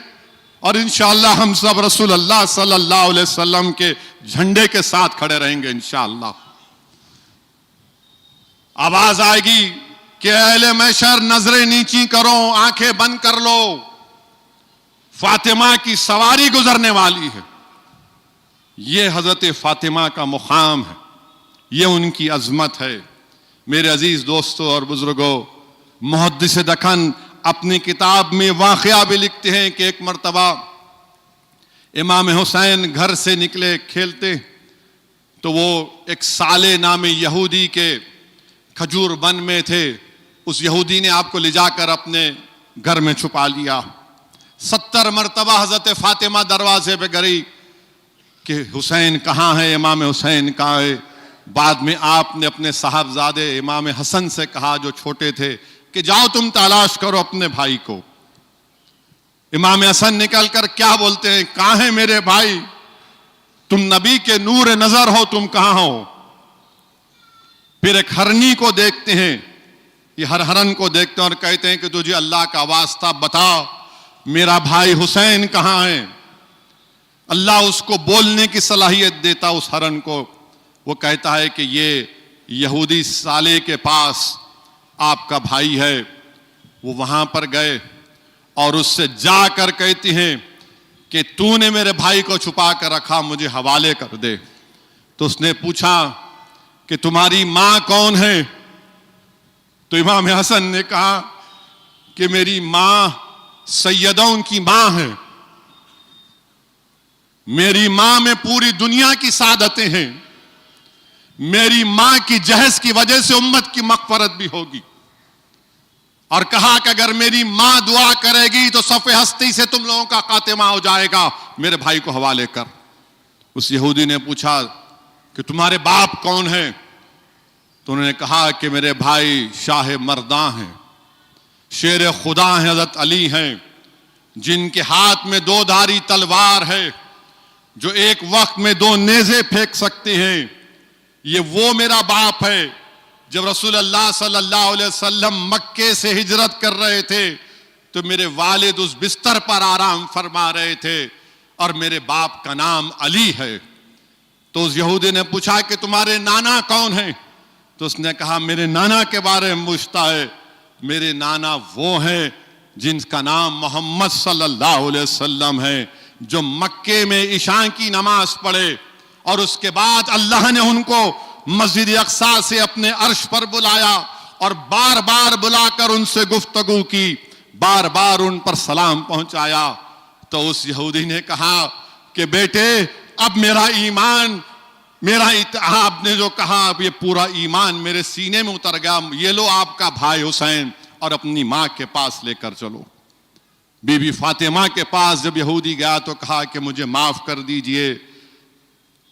और इंशाअल्लाह हम सब रसूल अल्लाह सल्लल्लाहु अलैहि वसल्लम के झंडे के साथ खड़े रहेंगे इंशाअल्लाह। आवाज आएगी कि अहले महशर नजरें नीची करो, आंखें बंद कर लो, फातिमा की सवारी गुजरने वाली है। ये हजरत फातिमा का मुकाम है, ये उनकी अजमत है। मेरे अजीज दोस्तों और बुजुर्गों, मुहद्दिस दखन अपनी किताब में वाक़या भी लिखते हैं कि एक मर्तबा इमाम हुसैन घर से निकले खेलते, तो वो एक साले नामे यहूदी के खजूर वन में थे। उस यहूदी ने आपको ले जाकर अपने घर में छुपा लिया। 70 मरतबा हजरत फातिमा दरवाजे पे गई कि हुसैन कहाँ है, इमाम हुसैन कहाँ है। बाद में आपने अपने साहबजादे इमाम हसन से कहा, जो छोटे थे, कि जाओ तुम तलाश करो अपने भाई को। इमाम हसन निकल कर क्या बोलते हैं, कहाँ है मेरे भाई? तुम नबी के नूर नजर हो, तुम कहाँ हो? फिर एक हरनी को देखते हैं, ये हरन को देखते हैं और कहते हैं कि तुझे अल्लाह का वास्ता बता, मेरा भाई हुसैन कहाँ है? अल्लाह उसको बोलने की सलाहियत देता उस हरन को। वो कहता है कि ये यहूदी साले के पास आपका भाई है। वो वहां पर गए और उससे जाकर कहती हैं कि तूने मेरे भाई को छुपा कर रखा, मुझे हवाले कर दे। तो उसने पूछा कि तुम्हारी मां कौन है? तो इमाम हसन ने कहा कि मेरी मां सैयदों की मां है, मेरी मां में पूरी दुनिया की सादतें हैं, मेरी मां की जहज की वजह से उम्मत की मग़फ़िरत भी होगी। और कहा कि अगर मेरी मां दुआ करेगी तो सफ़े हस्ती से तुम लोगों का खात्मा हो जाएगा, मेरे भाई को हवाले कर। उस यहूदी ने पूछा कि तुम्हारे बाप कौन है? तो उन्होंने कहा कि मेरे भाई शाह मर्दा हैं, शेर खुदा हैं, हज़रत अली हैं, जिनके हाथ में 2 धारी तलवार है, जो एक वक्त में 2 नेज़े फेंक सकते हैं। ये वो मेरा बाप है। जब रसूल अल्लाह सल्लल्लाहु अलैहि वसल्लम मक्के से हिजरत कर रहे थे तो मेरे वालिद उस बिस्तर पर आराम फरमा रहे थे और मेरे बाप का नाम अली है। तो उस यहूदी ने पूछा कि तुम्हारे नाना कौन हैं? तो उसने कहा मेरे नाना के बारे में पूछता है, मेरे नाना वो हैं जिनका नाम मोहम्मद सल्लल्लाहु अलैहि वसल्लम है, जो मक्के में इशा की नमाज पढ़े और उसके बाद अल्लाह ने उनको मस्जिद अक्सा से अपने अर्श पर बुलाया और बार बार बुलाकर उनसे गुफ्तगू की, बार बार उन पर सलाम पहुंचाया। तो उस यहूदी ने कहा कि बेटे अब मेरा ईमान, आपने जो कहा, अब ये पूरा ईमान मेरे सीने में उतर गया। ये लो आपका भाई हुसैन और अपनी माँ के पास लेकर चलो। बीबी फातिमा के पास जब यहूदी गया तो कहा कि मुझे माफ कर दीजिए,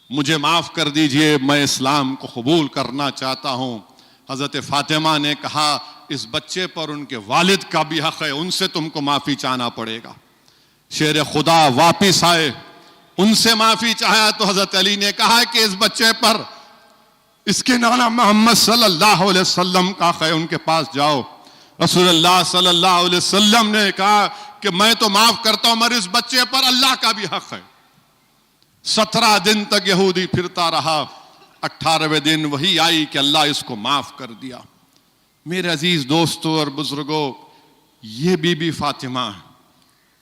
मुझे माफ कर दीजिए, मैं इस्लाम को कबूल करना चाहता हूँ। हजरत फातिमा ने कहा इस बच्चे पर उनके वालिद का भी हक है, उनसे तुमको माफी चाहना पड़ेगा। शेर खुदा वापिस आए, उनसे माफी चाहा तो हजरत अली ने कहा कि इस बच्चे पर इसके नाना मोहम्मद सल्लल्लाहु अलैहि वसल्लम का है, उनके पास जाओ। रसूलुल्लाह सल्लल्लाहु अलैहि वसल्लम ने कहा कि मैं तो माफ करता हूं मगर इस बच्चे पर अल्लाह का भी हक है। 17 दिन तक यहूदी फिरता रहा, 18वें दिन वही आई कि अल्लाह इसको माफ कर दिया। मेरे अजीज दोस्तों और बुजुर्गों, ये बीबी फातिमा है,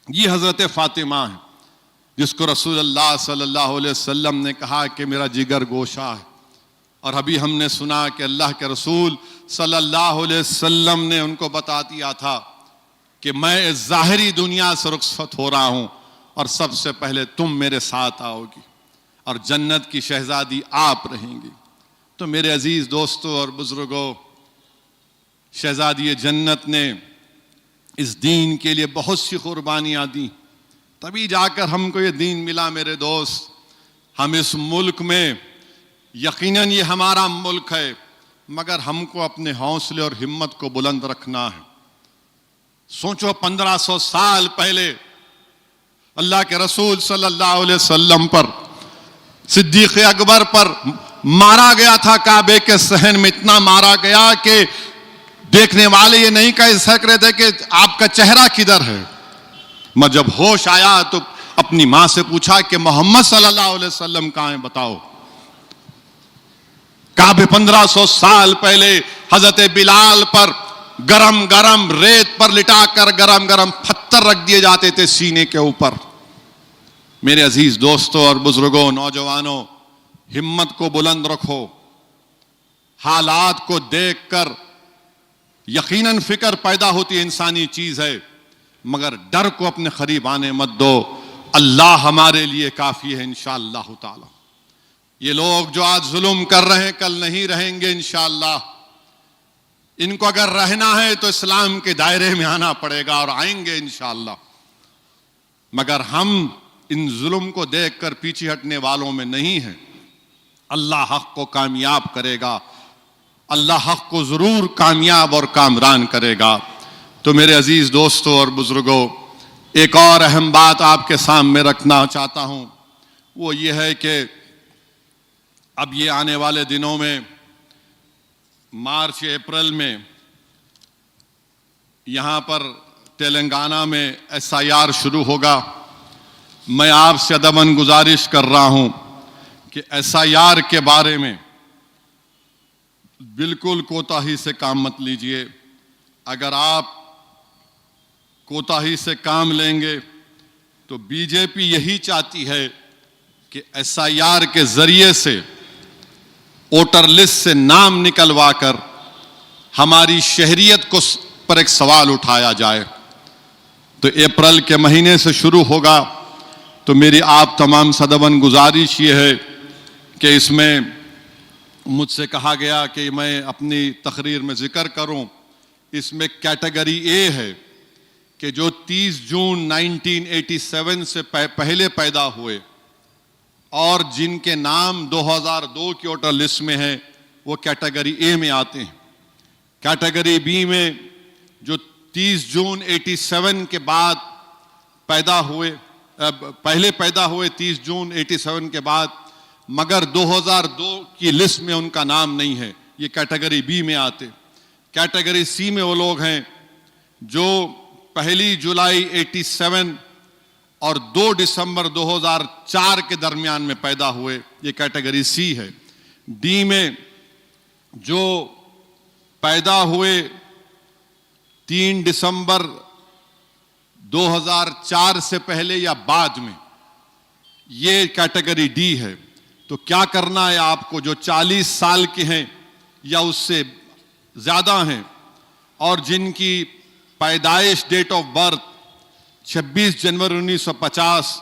ये हजरत फातिमा है जिसको रसूलुल्लाह सल्लल्लाहु अलैहि वसल्लम ने कहा कि मेरा जिगर गोशा है। और अभी हमने सुना कि अल्लाह के रसूल सल्लल्लाहु अलैहि वसल्लम ने उनको बता दिया था कि मैं इस ज़ाहिरी दुनिया से रुखसत हो रहा हूं और सबसे पहले तुम मेरे साथ आओगी और जन्नत की शहजादी आप रहेंगी। तो मेरे अजीज दोस्तों और बुजुर्गों, शहजादी जन्नत ने इस दीन के लिए बहुत सी कुर्बानियां दी, तभी जाकर हमको ये दीन मिला। मेरे दोस्त, हम इस मुल्क में, यकीनन ये हमारा मुल्क है, मगर हमको अपने हौसले और हिम्मत को बुलंद रखना है। सोचो 1500 साल पहले अल्लाह के रसूल सल्लल्लाहु अलैहि वसल्लम पर, सिद्दीक अकबर पर मारा गया था। काबे के सहन में इतना मारा गया कि देखने वाले ये नहीं कह सक रहे थे कि आपका चेहरा किधर है। मैं जब होश आया तो अपनी मां से पूछा कि मोहम्मद सल्लल्लाहु अलैहि वसल्लम कहां हैं, बताओ। काबे 1500 साल पहले हजरत बिलाल पर गरम गरम रेत पर लिटाकर गरम गरम पत्थर रख दिए जाते थे सीने के ऊपर। मेरे अजीज दोस्तों और बुजुर्गों, नौजवानों, हिम्मत को बुलंद रखो। हालात को देखकर यकीनन फिक्र पैदा होती है, इंसानी चीज है, मगर डर को अपने करीब आने मत दो। अल्लाह हमारे लिए काफी है इंशाअल्लाह ताला। ये लोग जो आज जुल्म कर रहे हैं कल नहीं रहेंगे इंशाअल्लाह। इनको अगर रहना है तो इस्लाम के दायरे में आना पड़ेगा और आएंगे इंशाअल्लाह। मगर हम इन जुल्म को देखकर पीछे हटने वालों में नहीं हैं। अल्लाह हक को कामयाब करेगा, अल्लाह हक को जरूर कामयाब और कामरान करेगा। तो मेरे अजीज दोस्तों और बुजुर्गों, एक और अहम बात आपके सामने रखना चाहता हूं, वो ये है कि अब ये आने वाले दिनों में मार्च अप्रैल में यहां पर तेलंगाना में SIR शुरू होगा। मैं आपसे अदबन गुजारिश कर रहा हूं कि SIR के बारे में बिल्कुल कोताही से काम मत लीजिए। अगर आप कोताही से काम लेंगे तो बीजेपी यही चाहती है कि SIR के जरिए से वोटर लिस्ट से नाम निकलवा कर हमारी शहरियत को पर एक सवाल उठाया जाए। तो अप्रैल के महीने से शुरू होगा। तो मेरी आप तमाम सदबन गुजारिश ये है कि इसमें मुझसे कहा गया कि मैं अपनी तकरीर में जिक्र करूं। इसमें कैटेगरी ए है कि जो 30 जून 1987 से पहले पैदा हुए और जिनके नाम 2002 की वोटर लिस्ट में है, वो कैटेगरी ए में आते हैं। कैटेगरी बी में जो 30 जून 87 के बाद पैदा हुए, पहले पैदा हुए 30 जून 87 के बाद, मगर 2002 की लिस्ट में उनका नाम नहीं है, ये कैटेगरी बी में आते। कैटेगरी सी में वो लोग हैं जो 1 जुलाई 87 और 2 दिसंबर 2004 के दरमियान में पैदा हुए, ये कैटेगरी सी है। डी में जो पैदा हुए 3 दिसंबर 2004 से पहले या बाद में, ये कैटेगरी डी है। तो क्या करना है आपको, जो 40 साल के हैं या उससे ज्यादा हैं और जिनकी पैदाइश डेट ऑफ बर्थ 26 जनवरी 1950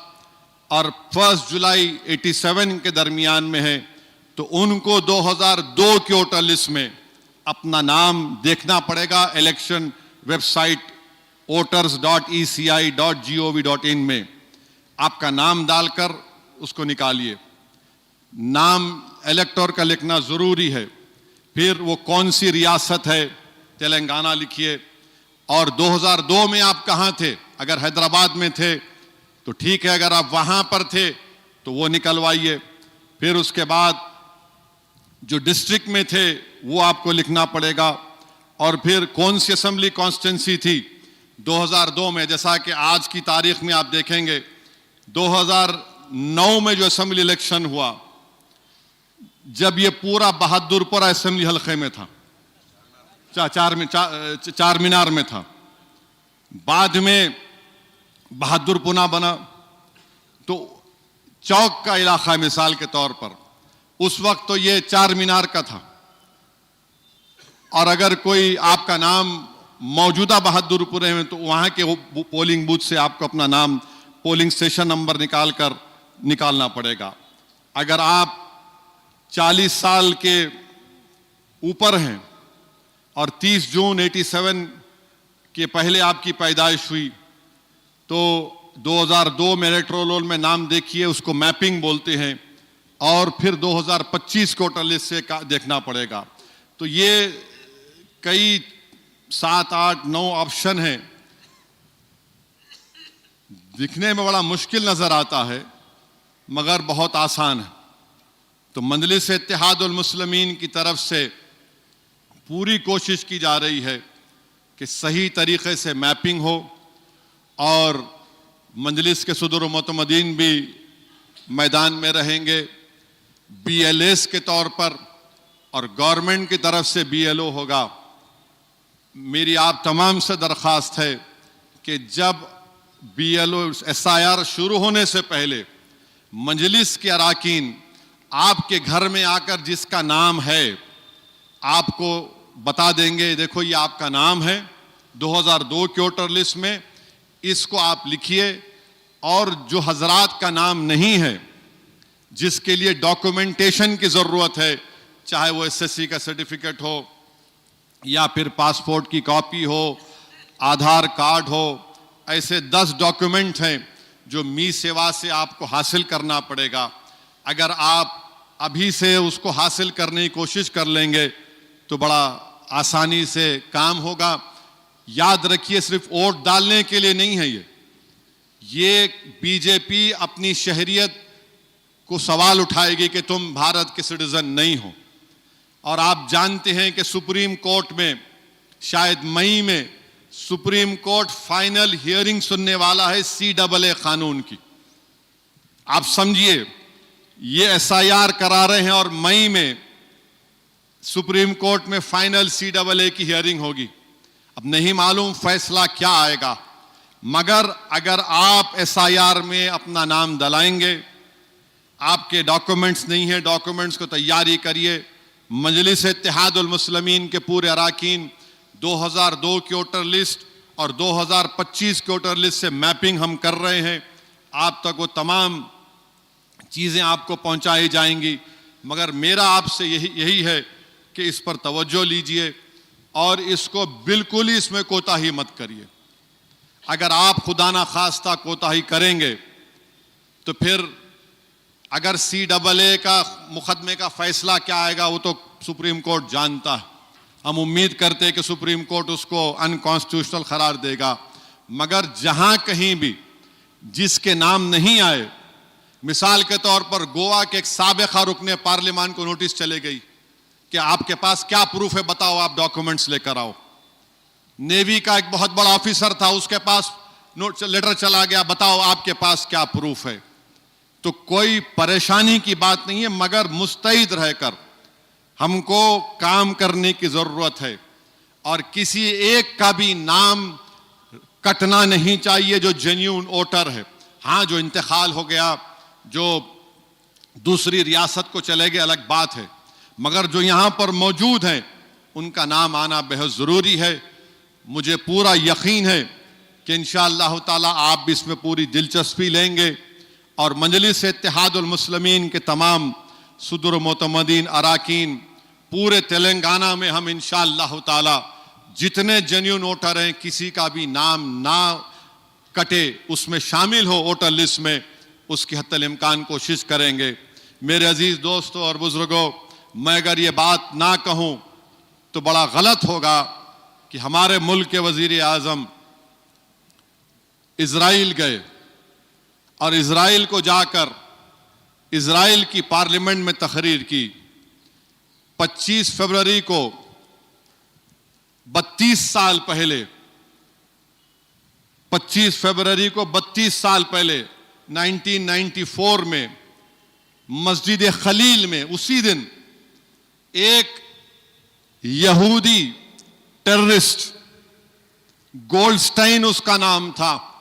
और 1 जुलाई 87 के दरमियान में है, तो उनको 2002 की वोटर लिस्ट में अपना नाम देखना पड़ेगा। इलेक्शन वेबसाइट voters.eci.gov.in में आपका नाम डालकर उसको निकालिए। नाम इलेक्टोर का लिखना जरूरी है। फिर वो कौन सी रियासत है, तेलंगाना लिखिए। और 2002 में आप कहां थे? अगर हैदराबाद में थे तो ठीक है, अगर आप वहां पर थे तो वो निकलवाइए। फिर उसके बाद जो डिस्ट्रिक्ट में थे वो आपको लिखना पड़ेगा, और फिर कौन सी असेंबली कॉन्स्टिट्यूंसी थी 2002 में। जैसा कि आज की तारीख में आप देखेंगे 2009 में जो असेंबली इलेक्शन हुआ, जब ये पूरा बहादुरपुरा असेंबली हल्के में था, चार मीनार में था, बाद में बहादुरपुरा बना, तो चौक का इलाका मिसाल के तौर पर, उस वक्त तो ये चार मीनार का था। और अगर कोई आपका नाम मौजूदा बहादुरपुरे में, तो वहां के पोलिंग बूथ से आपको अपना नाम, पोलिंग स्टेशन नंबर निकालना पड़ेगा। अगर आप 40 साल के ऊपर हैं और 30 जून 87 के पहले आपकी पैदाइश हुई, तो 2002 में इलेक्टोरल रोल में नाम देखिए, उसको मैपिंग बोलते हैं, और फिर 2025 को वोटर लिस्ट से देखना पड़ेगा। तो ये कई 7, 8, 9 ऑप्शन हैं। दिखने में बड़ा मुश्किल नजर आता है मगर बहुत आसान है। तो मजलिस इत्तेहादुल मुस्लिमीन की तरफ से पूरी कोशिश की जा रही है कि सही तरीके से मैपिंग हो, और मजलिस के सदर व मुतमदीन भी मैदान में रहेंगे BLAs के तौर पर, और गवर्नमेंट की तरफ से BLO होगा। मेरी आप तमाम से दरख्वास्त है कि जब BLO SIR शुरू होने से पहले मजलिस के अराकीन आपके घर में आकर जिसका नाम है आपको बता देंगे, देखो ये आपका नाम है 2002 के वोटर लिस्ट में, इसको आप लिखिए। और जो हजरात का नाम नहीं है, जिसके लिए डॉक्यूमेंटेशन की ज़रूरत है, चाहे वो SSC का सर्टिफिकेट हो या फिर पासपोर्ट की कॉपी हो, आधार कार्ड हो, ऐसे 10 डॉक्यूमेंट हैं जो मी सेवा से आपको हासिल करना पड़ेगा। अगर आप अभी से उसको हासिल करने की कोशिश कर लेंगे तो बड़ा आसानी से काम होगा। याद रखिए, सिर्फ वोट डालने के लिए नहीं है ये बीजेपी अपनी शहरियत को सवाल उठाएगी कि तुम भारत के सिटीजन नहीं हो। और आप जानते हैं कि सुप्रीम कोर्ट में शायद मई में सुप्रीम कोर्ट फाइनल हियरिंग सुनने वाला है CAA कानून की। आप समझिए, ये SIR करा रहे हैं और मई में सुप्रीम कोर्ट में फाइनल CAA की हियरिंग होगी। अब नहीं मालूम फैसला क्या आएगा, मगर अगर आप SIR में अपना नाम डलाएंगे, आपके डॉक्यूमेंट्स नहीं है, डॉक्यूमेंट्स को तैयारी करिए। मजलिस इत्तेहादुल मुस्लिमीन के पूरे अराकीन 2002 की वोटर लिस्ट और 2025 की वोटर लिस्ट से मैपिंग हम कर रहे हैं। आप तक वो तमाम चीज़ें आपको पहुंचाई जाएंगी, मगर मेरा आपसे यही है कि इस पर तवज्जो लीजिए और इसको बिल्कुल ही इसमें कोताही मत करिए। अगर आप खुदा ना खास्ता कोताही करेंगे तो फिर अगर CAA का मुकदमे का फैसला क्या आएगा वो तो सुप्रीम कोर्ट जानता है। हम उम्मीद करते हैं कि सुप्रीम कोर्ट उसको अनकॉन्स्टिट्यूशनल करार देगा, मगर जहां कहीं भी जिसके नाम नहीं आए, मिसाल के तौर पर गोवा के एक साबिका रुकने पार्लियामान को नोटिस चले गई कि आपके पास क्या प्रूफ है, बताओ, आप डॉक्यूमेंट्स लेकर आओ। नेवी का एक बहुत बड़ा ऑफिसर था, उसके पास लेटर चला गया, बताओ आपके पास क्या प्रूफ है। तो कोई परेशानी की बात नहीं है, मगर मुस्तैद रहकर हमको काम करने की जरूरत है और किसी एक का भी नाम कटना नहीं चाहिए जो जेन्युइन वोटर है। हाँ, जो इंतकाल हो गया, जो दूसरी रियासत को चले गए, अलग बात है, मगर जो यहां पर मौजूद हैं उनका नाम आना बेहद जरूरी है। मुझे पूरा यकीन है कि इंशाअल्लाह ताला आप भी इसमें पूरी दिलचस्पी लेंगे और मजलिस इत्तेहादुल मुस्लिमीन के तमाम सदर मोतमदीन अराकीन पूरे तेलंगाना में हम इंशाअल्लाह ताला जितने जेन्युइन वोटर हैं, किसी का भी नाम ना कटे, उसमें शामिल हो वोटर लिस्ट में, उसकी हत्तल इम्कान कोशिश करेंगे। मेरे अजीज दोस्तों और बुजुर्गों, मैं अगर ये बात ना कहूं तो बड़ा गलत होगा कि हमारे मुल्क के वजीर आजम इजराइल गए और इजराइल को जाकर इजराइल की पार्लियामेंट में तकरीर की 25 फरवरी को 32 साल पहले, 25 फरवरी को 32 साल पहले 1994 में मस्जिद खलील में उसी दिन एक यहूदी टेररिस्ट, गोल्डस्टाइन उसका नाम था,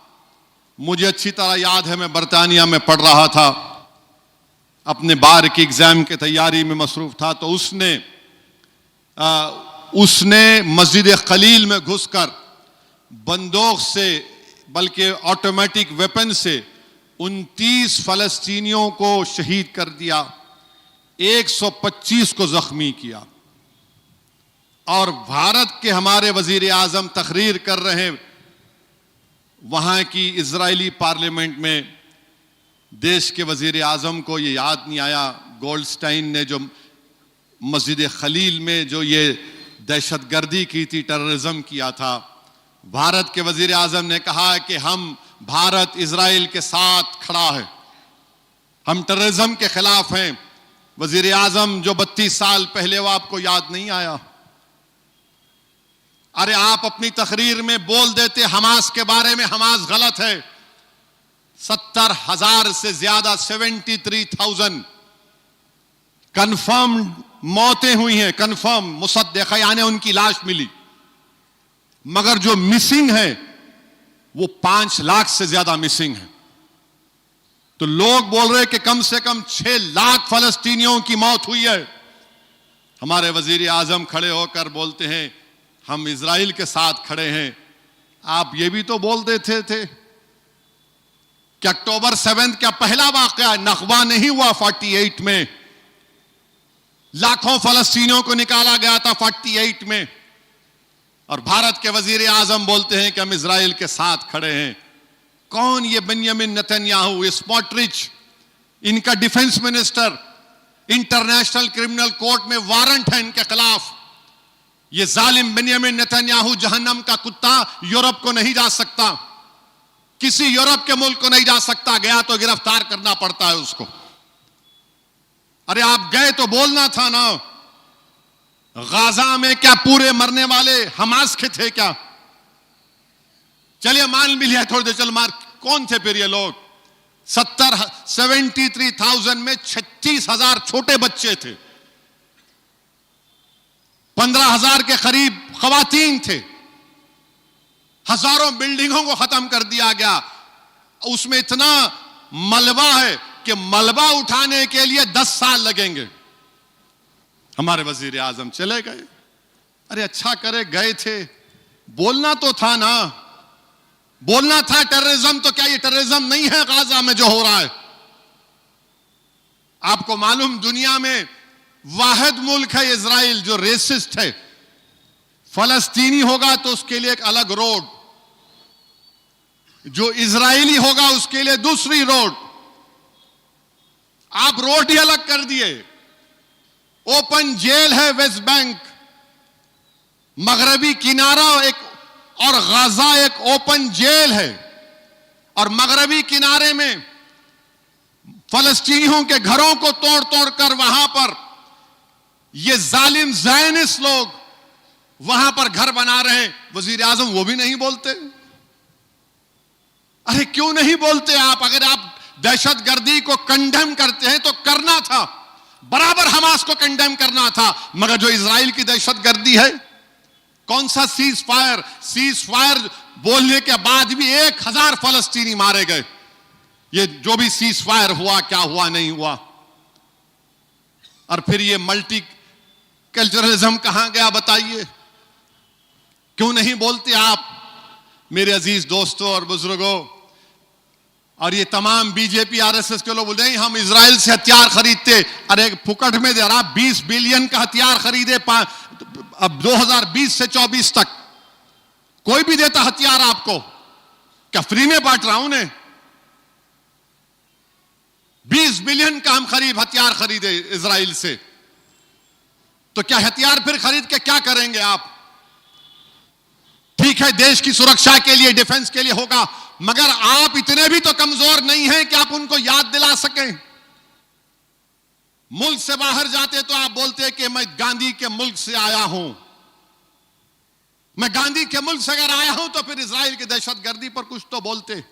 मुझे अच्छी तरह याद है, मैं बरतानिया में पढ़ रहा था, अपने बार की एग्जाम की तैयारी में मसरूफ था, तो उसने मस्जिद खलील में घुसकर बंदूक से, बल्कि ऑटोमेटिक वेपन से 29 फलस्तीनियों को शहीद कर दिया, 125 को जख्मी किया। और भारत के हमारे वजीर आजम तकरीर कर रहे हैं वहां की इजरायली पार्लियामेंट में। देश के वजीर आजम को ये याद नहीं आया गोल्डस्टाइन ने जो मस्जिद खलील में जो ये दहशतगर्दी की थी, टेररिज्म किया था। भारत के वजीर आजम ने कहा कि हम, भारत इजराइल के साथ खड़ा है, हम टेररिज्म के खिलाफ हैं। वजीर आजम जो 32 साल पहले, वो आपको याद नहीं आया? अरे आप अपनी तकरीर में बोल देते हमास के बारे में, हमास गलत है। 70,000 से ज्यादा 73,000 कंफर्म मौतें हुई हैं, कंफर्म मुसद्दक़ा, यानी उनकी लाश मिली, मगर जो मिसिंग है वो 5 लाख से ज्यादा मिसिंग है। तो लोग बोल रहे कि कम से कम 6 लाख फलस्तीनियों की मौत हुई है। हमारे वजीर आजम खड़े होकर बोलते हैं हम इजराइल के साथ खड़े हैं। आप ये भी तो बोल देते थे कि अक्टूबर 7 का पहला वाकया नखबा नहीं हुआ 48 में, लाखों फलस्तीनियों को निकाला गया था 48 में, और भारत के वजीर आजम बोलते हैं कि हम इजराइल के साथ खड़े हैं। कौन ये बेंजामिन नेतन्याहू, ये स्मोट्रिच, इनका defence minister, international criminal court में वारंट है इनके खिलाफ। ये जालिम बेंजामिन नेतन्याहू जहन्नम का कुत्ता यूरोप को नहीं जा सकता, किसी यूरोप के मुल्क को नहीं जा सकता, गया तो गिरफ्तार करना पड़ता है उसको। अरे आप गए तो बोलना था ना। गाजा में क्या पूरे मरने वाले हमास के थे क्या? चलिए मान भी लिया थोड़ी देर, चल मार, कौन थे फिर ये लोग? 73,000 में 36,000 छोटे बच्चे थे, 15,000 के करीब खवातीन थे, हजारों बिल्डिंगों को खत्म कर दिया गया। उसमें इतना मलबा है कि मलबा उठाने के लिए 10 साल लगेंगे। हमारे वजीर आजम चले गए। अरे अच्छा करे गए थे, बोलना तो था ना, बोलना था टेररिज्म। तो क्या ये टेररिज्म नहीं है गाजा में जो हो रहा है? आपको मालूम दुनिया में वाहिद मुल्क है इजराइल जो रेसिस्ट है। फलस्तीनी होगा तो उसके लिए एक अलग रोड, जो इजरायली होगा उसके लिए दूसरी रोड। आप रोड ही अलग कर दिए। ओपन जेल है वेस्ट बैंक, मगरबी किनारा एक, और गाजा एक ओपन जेल है, और मगरबी किनारे में फलस्तीनियों के घरों को तोड़ तोड़ कर वहां पर ये जालिम ज़ायनिस्ट लोग वहां पर घर बना रहे हैं। वजीर आजम वो भी नहीं बोलते। अरे क्यों नहीं बोलते आप? अगर आप दहशतगर्दी को कंडेम करते हैं तो करना था, बराबर हमास को कंडेम करना था। मगर जो इजराइल की दहशतगर्दी है, कौन सा सीज फायर बोलने के बाद भी 1,000 फलस्तीनी मारे गए। ये जो भी सीज फायर हुआ, क्या हुआ नहीं हुआ। और फिर ये मल्टी कल्चरलिज्म कहां गया बताइए? क्यों नहीं बोलते आप? मेरे अजीज दोस्तों और बुजुर्गों, और ये तमाम बीजेपी आरएसएस के लोग बोल रहे हैं हम इजराइल से हथियार खरीदते। अरे फुकट में दे रहा, 20 बिलियन का हथियार खरीदे अब 2020 से 24 तक। कोई भी देता हथियार आपको, क्या फ्री में बांट रहा हूं ने? 20 बिलियन का हम हथियार खरीदे इजराइल से, तो क्या हथियार फिर खरीद के क्या करेंगे आप? ठीक है देश की सुरक्षा के लिए, डिफेंस के लिए होगा, मगर आप इतने भी तो कमजोर नहीं हैं कि आप उनको याद दिला सकें। मुल्क से बाहर जाते तो आप बोलते कि मैं गांधी के मुल्क से आया हूं। मैं गांधी के मुल्क से अगर आया हूं तो फिर इजराइल की दहशतगर्दी पर कुछ तो बोलते।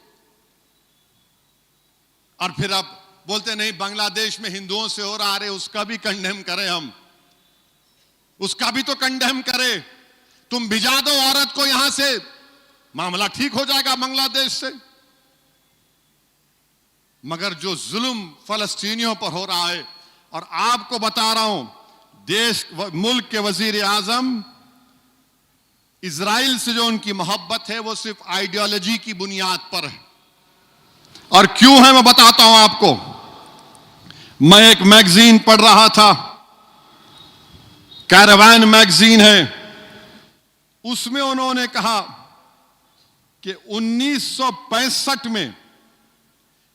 और फिर अब बोलते नहीं बांग्लादेश में हिंदुओं से हो रहा है, उसका भी कंडेम करें हम, उसका भी तो कंडेम करें। तुम भिजा दो औरत को यहां से, मामला ठीक हो जाएगा बांग्लादेश से। मगर जो जुल्म फलस्तीनियों पर हो रहा है, और आपको बता रहा हूं देश मुल्क के वजीर आजम इजराइल से जो उनकी मोहब्बत है वो सिर्फ आइडियोलॉजी की बुनियाद पर है। और क्यों है मैं बताता हूं आपको। मैं एक मैगजीन पढ़ रहा था, कैरावान मैगजीन है, उसमें उन्होंने कहा कि 1965 में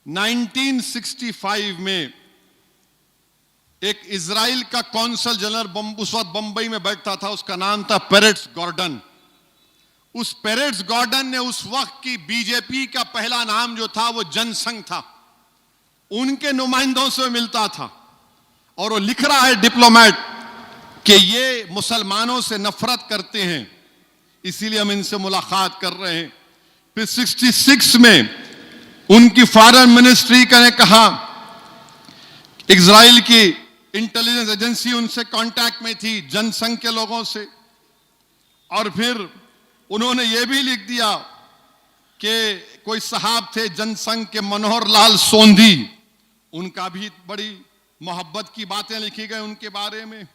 1965 में एक इजराइल का कौंसल जनरल उस वक्त बंबई में बैठता था, उसका नाम था पेरेट्स गॉर्डन। उस पेरेट्स गॉर्डन ने उस वक्त की बीजेपी का पहला नाम जो था वो जनसंघ था, उनके नुमाइंदों से मिलता था। और वो लिख रहा है डिप्लोमेट कि ये मुसलमानों से नफरत करते हैं, इसीलिए हम इनसे मुलाकात कर रहे हैं। फिर 66 में उनकी फॉरेन मिनिस्ट्री ने कहा, इजराइल की इंटेलिजेंस एजेंसी उनसे कांटेक्ट में थी, जनसंघ के लोगों से। और फिर उन्होंने ये भी लिख दिया कि कोई साहब थे जनसंघ के मनोहर लाल सोंधी, उनका भी बड़ी मोहब्बत की बातें लिखी गई उनके बारे में।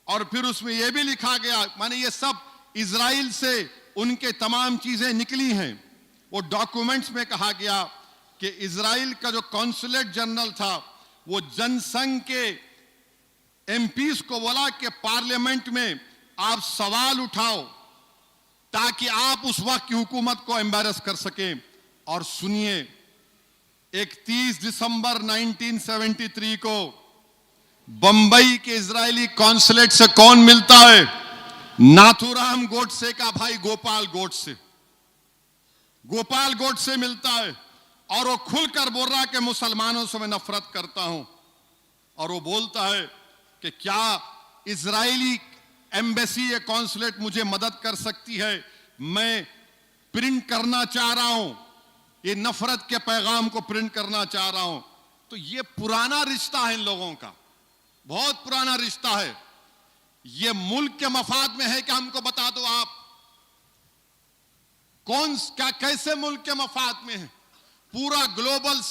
और फिर उसमें यह भी लिखा गया, माने ये सब इजराइल से उनके तमाम चीजें निकली हैं। वो डॉक्यूमेंट्स में कहा गया कि इजराइल का जो कॉन्सुलेट जनरल था वो जनसंघ के एमपीज को बोला कि पार्लियामेंट में आप सवाल उठाओ ताकि आप उस वक्त की हुकूमत को एम्बैरस कर सकें। और सुनिए, 31 दिसंबर 1973 को बंबई के इजरायली कॉन्सुलेट से कौन मिलता है? नाथूराम गोडसे का भाई गोपाल गोडसे। गोपाल गोडसे मिलता है और वो खुलकर बोल रहा है कि मुसलमानों से मैं नफरत करता हूं। और वो बोलता है कि क्या इजरायली एम्बेसी या कॉन्सुलेट मुझे मदद कर सकती है? मैं प्रिंट करना चाह रहा हूं, ये नफरत के पैगाम को प्रिंट करना चाह रहा हूं। तो ये पुराना रिश्ता है इन लोगों का, बहुत पुराना रिश्ता है। ये मुल्क के मफाद में है कि हमको बता दो आप कौन क्या कैसे मुल्क के मफाद में है। पूरा ग्लोबल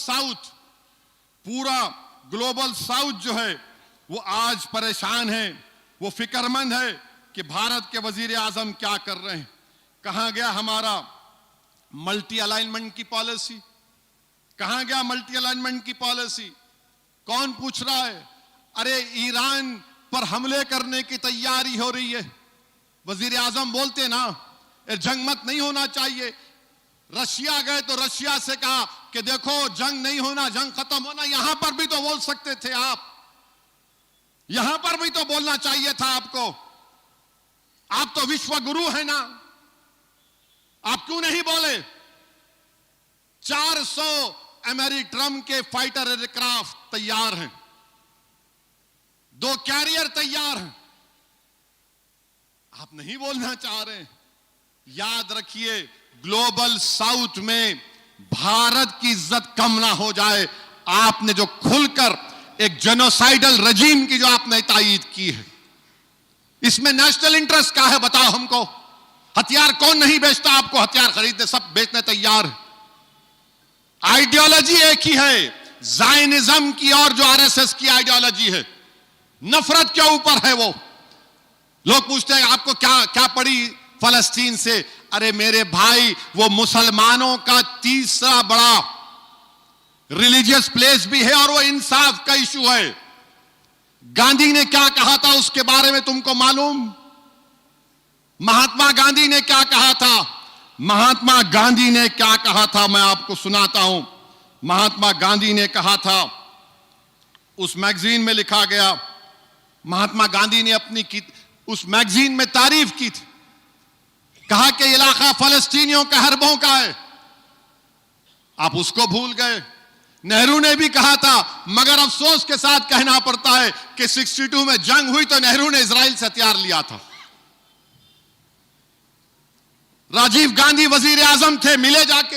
साउथ जो है वो आज परेशान है, वो फिक्रमंद है कि भारत के वजीर आजम क्या कर रहे हैं। कहां गया हमारा मल्टी अलाइनमेंट की पॉलिसी? कहां गया मल्टी अलाइनमेंट की पॉलिसी? कौन पूछ रहा है? अरे ईरान पर हमले करने की तैयारी हो रही है, वजीर आजम बोलते ना जंग मत नहीं होना चाहिए। रशिया गए तो रशिया से कहा कि देखो जंग नहीं होना, जंग खत्म होना। यहां पर भी तो बोल सकते थे आप, यहां पर भी तो बोलना चाहिए था आपको। आप तो विश्व गुरु है ना, आप क्यों नहीं बोले? 400 अमेरिट्रम के फाइटर एयरक्राफ्ट तैयार हैं, 2 कैरियर तैयार हैं, आप नहीं बोलना चाह रहे। याद रखिए, ग्लोबल साउथ में भारत की इज्जत कम ना हो जाए। आपने जो खुलकर एक जेनोसाइडल रजीम की जो आपने तायीद की है, इसमें नेशनल इंटरेस्ट क्या है बताओ हमको? हथियार कौन नहीं बेचता? आपको हथियार खरीदने सब बेचने तैयार है। आइडियोलॉजी एक ही है, जायनिज्म की और जो आरएसएस की आइडियोलॉजी है, नफरत के ऊपर है। वो लोग पूछते हैं आपको क्या पड़ी फलस्तीन से? अरे मेरे भाई, वो मुसलमानों का तीसरा बड़ा रिलीजियस प्लेस भी है और वो इंसाफ का इशू है। गांधी ने क्या कहा था उसके बारे में तुमको मालूम? महात्मा गांधी ने क्या कहा था? महात्मा गांधी ने क्या कहा था मैं आपको सुनाता हूं। महात्मा गांधी ने कहा था, उस मैगजीन में लिखा गया, महात्मा गांधी ने उस मैगजीन में तारीफ की थी। कहा कि इलाका फलस्तीनियों के हरबों का है। आप उसको भूल गए। नेहरू ने भी कहा था, मगर अफसोस के साथ कहना पड़ता है कि 62 में जंग हुई तो नेहरू ने इजराइल से हथियार लिया था। राजीव गांधी वजीर आजम थे, मिले जाके।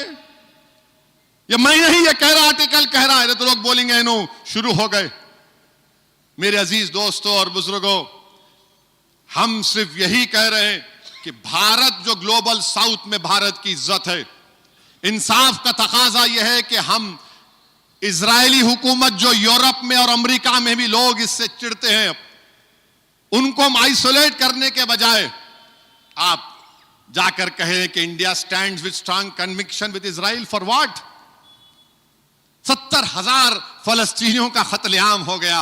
ये मैं नहीं ये कह रहा, आर्टिकल कह रहा है, तो लोग बोलेंगे नो शुरू हो गए। मेरे अजीज दोस्तों और बुजुर्गों, हम सिर्फ यही कह रहे हैं कि भारत जो ग्लोबल साउथ में भारत की इज्जत है, इंसाफ का तकाजा यह है कि हम इजरायली हुकूमत जो यूरोप में और अमेरिका में भी लोग इससे चिढ़ते हैं, उनको हम आइसोलेट करने के बजाय आप जाकर कहें कि India stands with strong conviction with Israel for what? 70,000 फलस्तीनियों का कत्लेआम हो गया,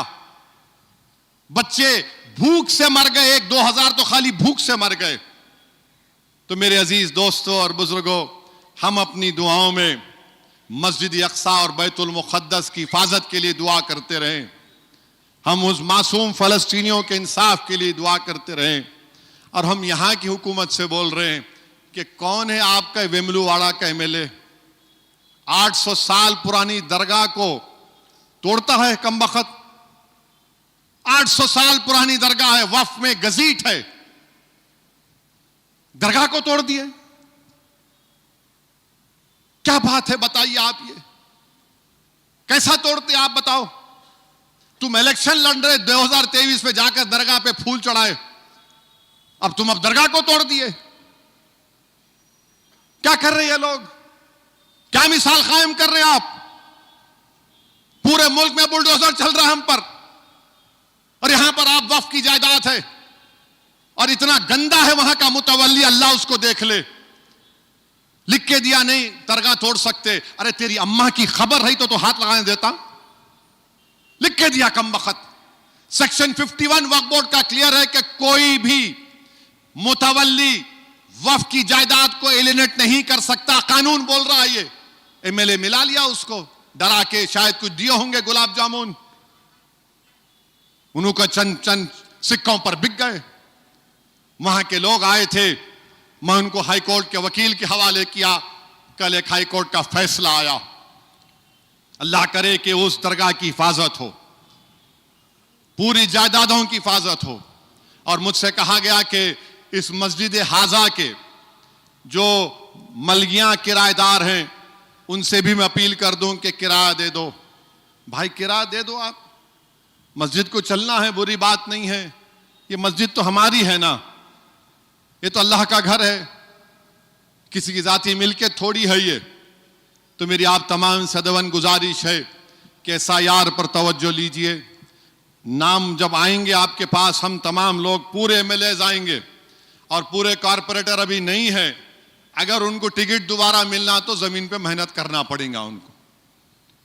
बच्चे भूख से मर गए, 1-2 हजार तो खाली भूख से मर गए। तो मेरे अजीज दोस्तों और बुजुर्गों, हम अपनी दुआओं में मस्जिद अक्सा और बैतुल मुक़द्दस की हिफाजत के लिए दुआ करते रहें। हम उस मासूम फलस्तीनियों के इंसाफ के लिए दुआ करते रहें। और हम यहां की हुकूमत से बोल रहे हैं कि कौन है आपका वेमलूवाड़ा का एमएलए? 800 साल पुरानी दरगाह को तोड़ता है कमबख्त। 800 साल पुरानी दरगाह है, वक्फ में गजीट है, दरगाह को तोड़ दिए। क्या बात है बताइए आप, ये कैसा तोड़ते आप बताओ? तुम इलेक्शन लड़ रहे 2023 में जाकर दरगाह पे फूल चढ़ाए, अब तुम दरगाह को तोड़ दिए। क्या कर रहे हैं लोग? क्या मिसाल कायम कर रहे हैं आप? पूरे मुल्क में बुलडोजर चल रहा है हम पर, और यहां पर आप वक्फ की जायदाद है और इतना गंदा है वहां का मुतवल्ली, अल्लाह उसको देख ले। लिख के दिया नहीं दरगाह तोड़ सकते। अरे तेरी अम्मा की खबर रही तो हाथ लगाने देता। लिख के दिया कमबख्त। सेक्शन 51 वक्फ बोर्ड का क्लियर है कि कोई भी मुतवल्ली वक्फ की जायदाद को एलिनेट नहीं कर सकता। कानून बोल रहा है ये। एमएलए मिला लिया उसको डरा के, शायद कुछ दिए होंगे गुलाब जामुन, उन्होंने चंद सिक्कों पर बिक गए। वहां के लोग आए थे, मैं उनको हाई कोर्ट के वकील के हवाले किया। कल एक हाई कोर्ट का फैसला आया। अल्लाह करे कि उस दरगाह की हिफाजत हो, पूरी जायदादों की हिफाजत हो। और मुझसे कहा गया कि इस मस्जिद हाजा के जो मलगियां किराएदार हैं, उनसे भी मैं अपील कर दूं कि किराया दे दो। भाई किराया दे दो आप, मस्जिद को चलना है, बुरी बात नहीं है। ये मस्जिद तो हमारी है ना, ये तो अल्लाह का घर है, किसी की जाती मिल्कियत थोड़ी है ये। तो मेरी आप तमाम सदवन गुजारिश है कि एसआईआर पर तवज्जो लीजिए। नाम जब आएंगे आपके पास, हम तमाम लोग पूरे एमएलए आएंगे और पूरे कॉरपोरेटर अभी नहीं है। अगर उनको टिकट दोबारा मिलना तो जमीन पे मेहनत करना पड़ेगा उनको।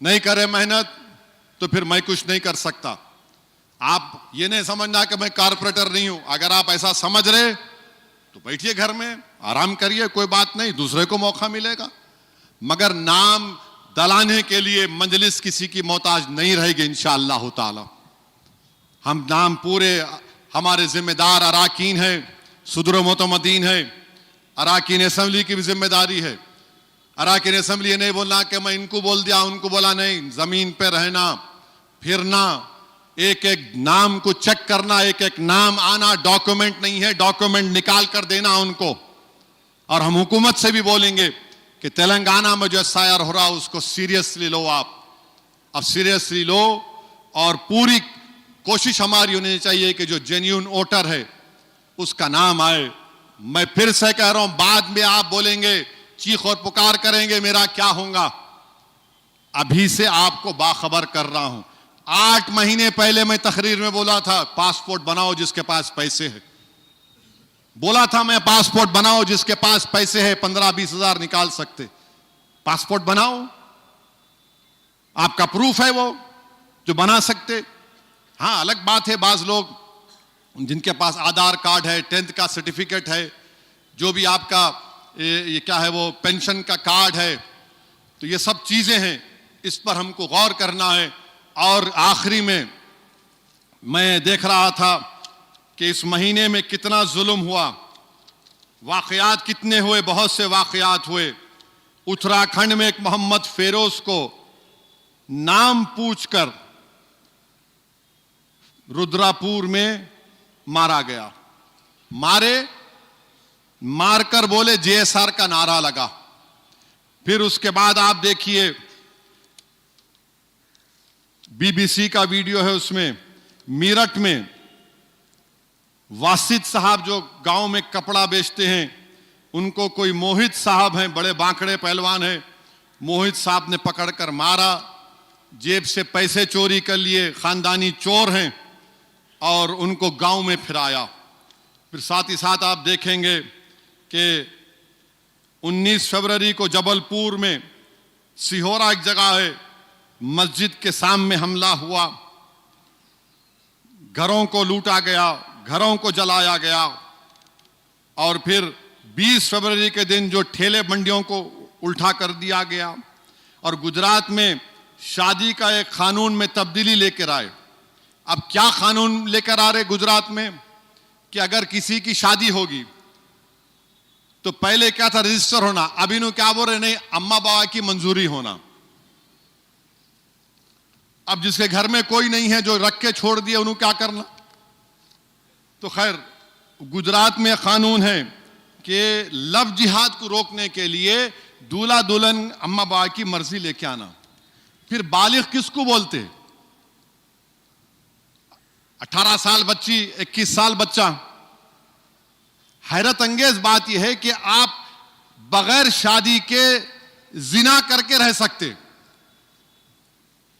नहीं करे मेहनत तो फिर मैं कुछ नहीं कर सकता। आप ये नहीं समझना कि मैं कॉरपोरेटर नहीं हूं। अगर आप ऐसा समझ रहे तो बैठिए घर में, आराम करिए, कोई बात नहीं, दूसरे को मौका मिलेगा। मगर नाम दलाने के लिए मजलिस किसी की मोहताज नहीं रहेगी इंशाअल्लाह ताला। हम नाम पूरे हमारे जिम्मेदार अराकीन है, सुदर मोतमदीन है, अराकीन असेंबली की भी जिम्मेदारी है। अराकीन असेंबली नहीं बोलना कि मैं इनको बोल दिया उनको बोला, नहीं, जमीन पे रहना, फिरना, एक एक नाम को चेक करना, एक एक नाम आना, डॉक्यूमेंट नहीं है, डॉक्यूमेंट निकाल कर देना उनको। और हम हुकूमत से भी बोलेंगे कि तेलंगाना में जो एसआईआर हो रहा है उसको सीरियसली लो। आप अब सीरियसली लो और पूरी कोशिश हमारी होनी चाहिए कि जो जेन्युइन वोटर है उसका नाम आए। मैं फिर से कह रहा हूं, बाद में आप बोलेंगे, चीख और पुकार करेंगे मेरा क्या होगा। अभी से आपको बाखबर कर रहा हूं। 8 महीने पहले मैं तकरीर में बोला था, पासपोर्ट बनाओ जिसके पास पैसे है। बोला था मैं, पासपोर्ट बनाओ जिसके पास पैसे है, 15-20 हजार निकाल सकते। पासपोर्ट बनाओ, आपका प्रूफ है वो जो बना सकते। हाँ, अलग बात है बाज लोग जिनके पास आधार कार्ड है, 10th का सर्टिफिकेट है, जो भी आपका ये क्या है वो पेंशन का कार्ड है, तो ये सब चीजें हैं, इस पर हमको गौर करना है। और आखिरी में मैं देख रहा था कि इस महीने में कितना जुल्म हुआ, वाकयात कितने हुए, बहुत से वाकयात हुए। उत्तराखंड में एक मोहम्मद फेरोज को नाम पूछकर रुद्रापुर में मारा गया। मारकर बोले जेएसआर का नारा लगा। फिर उसके बाद आप देखिए बीबीसी का वीडियो है, उसमें मीरठ में वासिद साहब जो गांव में कपड़ा बेचते हैं, उनको कोई मोहित साहब हैं, बड़े बांकड़े पहलवान हैं, मोहित साहब ने पकड़कर मारा, जेब से पैसे चोरी कर लिए, खानदानी चोर हैं, और उनको गांव में फिराया। फिर साथ ही साथ आप देखेंगे कि 19 फरवरी को जबलपुर में सिहोरा एक जगह है, मस्जिद के सामने हमला हुआ, घरों को लूटा गया, घरों को जलाया गया। और फिर 20 फरवरी के दिन जो ठेले मंडियों को उल्टा कर दिया गया। और गुजरात में शादी का एक कानून में तब्दीली लेकर आए। अब क्या कानून लेकर आ रहे गुजरात में कि अगर किसी की शादी होगी तो पहले क्या था, रजिस्टर होना। अभी नु क्या बोल रहे, नहीं, अम्मा बाबा की मंजूरी होना। अब जिसके घर में कोई नहीं है, जो रख के छोड़ दिए, उन्हें क्या करना। तो खैर गुजरात में कानून है कि लव जिहाद को रोकने के लिए दूल्हा दुल्हन अम्मा बाबा की मर्जी लेके आना। फिर बालिग किसको बोलते, 18 साल बच्ची, 21 साल बच्चा। हैरत अंगेज बात यह है कि आप बगैर शादी के जिना करके रह सकते।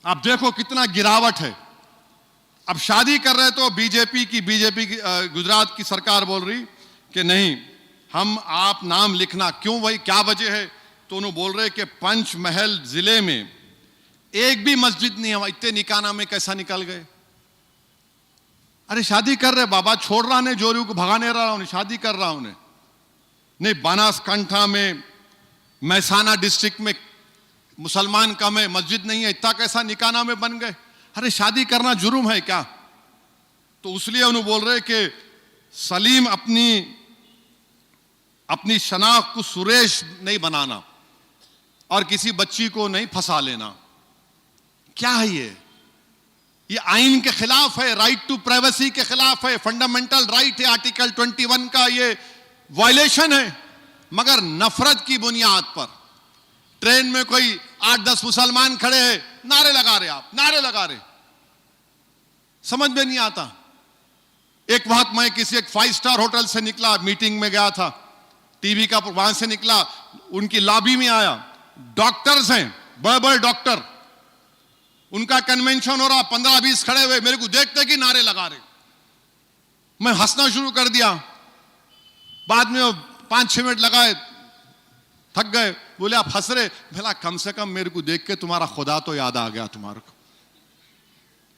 आप देखो कितना गिरावट है। अब शादी कर रहे तो बीजेपी की गुजरात की सरकार बोल रही कि नहीं, हम आप नाम लिखना, क्यों भाई, क्या वजह है। तो उन्होंने बोल रहे कि पंचमहल जिले में एक भी मस्जिद नहीं है, इतने निकाना में कैसा निकल गए। अरे शादी कर रहे बाबा, छोड़ रहा ने जोरियों को, भगाने रहा उन्हें, शादी कर रहा उन्हें। नहीं, बनासकांठा में, महसाना डिस्ट्रिक्ट में मुसलमान कम है, मस्जिद नहीं है, इतना कैसा निकाना में बन गए। अरे शादी करना जुर्म है क्या। तो इसलिए उन्हें बोल रहे कि सलीम अपनी शनाख्त को सुरेश नहीं बनाना और किसी बच्ची को नहीं फंसा लेना। क्या है ये आइन के खिलाफ है, राइट टू प्राइवेसी के खिलाफ है, फंडामेंटल राइट है, आर्टिकल 21 का ये वायलेशन है। मगर नफरत की बुनियाद पर ट्रेन में कोई 8-10 मुसलमान खड़े हैं, नारे लगा रहे, आप नारे लगा रहे, समझ में नहीं आता। एक वक्त मैं किसी एक 5 स्टार होटल से निकला, मीटिंग में गया था, टीवी का, वहां से निकला, उनकी लॉबी में आया, डॉक्टर्स हैं, बड़े बड़े डॉक्टर, उनका कन्वेंशन हो रहा, 15-20 खड़े हुए, मेरे को देखते कि नारे लगा रहे। मैं हंसना शुरू कर दिया। बाद में 5-6 मिनट लगाए, थक गए, बोले आप हंस रहे। भला कम से कम मेरे को देख के तुम्हारा खुदा तो याद आ गया तुम्हारे को।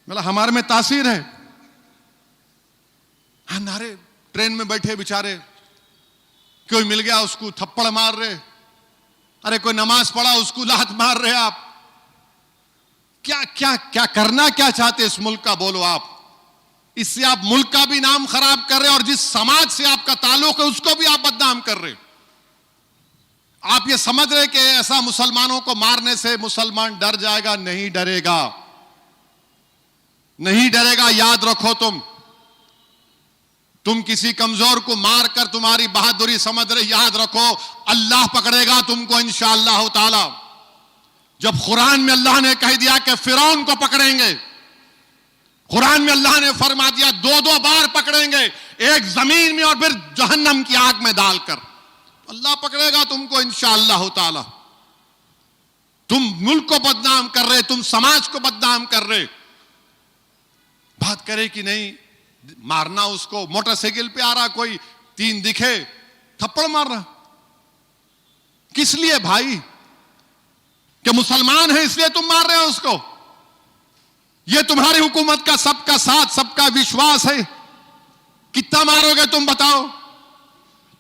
बोला हमारे में तासीर है। हाँ, नारे, ट्रेन में बैठे बेचारे, कोई मिल गया उसको थप्पड़ मार रहे, अरे कोई नमाज पढ़ा उसको लात मार रहे। आप क्या क्या क्या करना क्या चाहते इस मुल्क का, बोलो आप। इससे आप मुल्क का भी नाम खराब कर रहे हैं और जिस समाज से आपका ताल्लुक है उसको भी आप बदनाम कर रहे। आप ये समझ रहे कि ऐसा मुसलमानों को मारने से मुसलमान डर जाएगा? नहीं डरेगा, नहीं डरेगा। याद रखो, तुम किसी कमजोर को मारकर तुम्हारी बहादुरी समझ रहे, याद रखो अल्लाह पकड़ेगा तुमको इंशाअल्लाह ताला। जब कुरान में अल्लाह ने कह दिया कि फिरौन को पकड़ेंगे, कुरान में अल्लाह ने फरमा दिया 2-2 बार पकड़ेंगे, एक जमीन में और फिर जहन्नम की आग में डालकर, अल्लाह पकड़ेगा तुमको इंशाअल्लाह ताला। तुम मुल्क को बदनाम कर रहे, तुम समाज को बदनाम कर रहे। बात करे कि नहीं मारना उसको, मोटरसाइकिल पे आ रहा कोई, 3 दिखे, थप्पड़ मार रहा। किस लिए भाई? कि मुसलमान है इसलिए तुम मार रहे हो उसको? ये तुम्हारी हुकूमत का सबका साथ, सबका विश्वास है। कितना मारोगे तुम बताओ?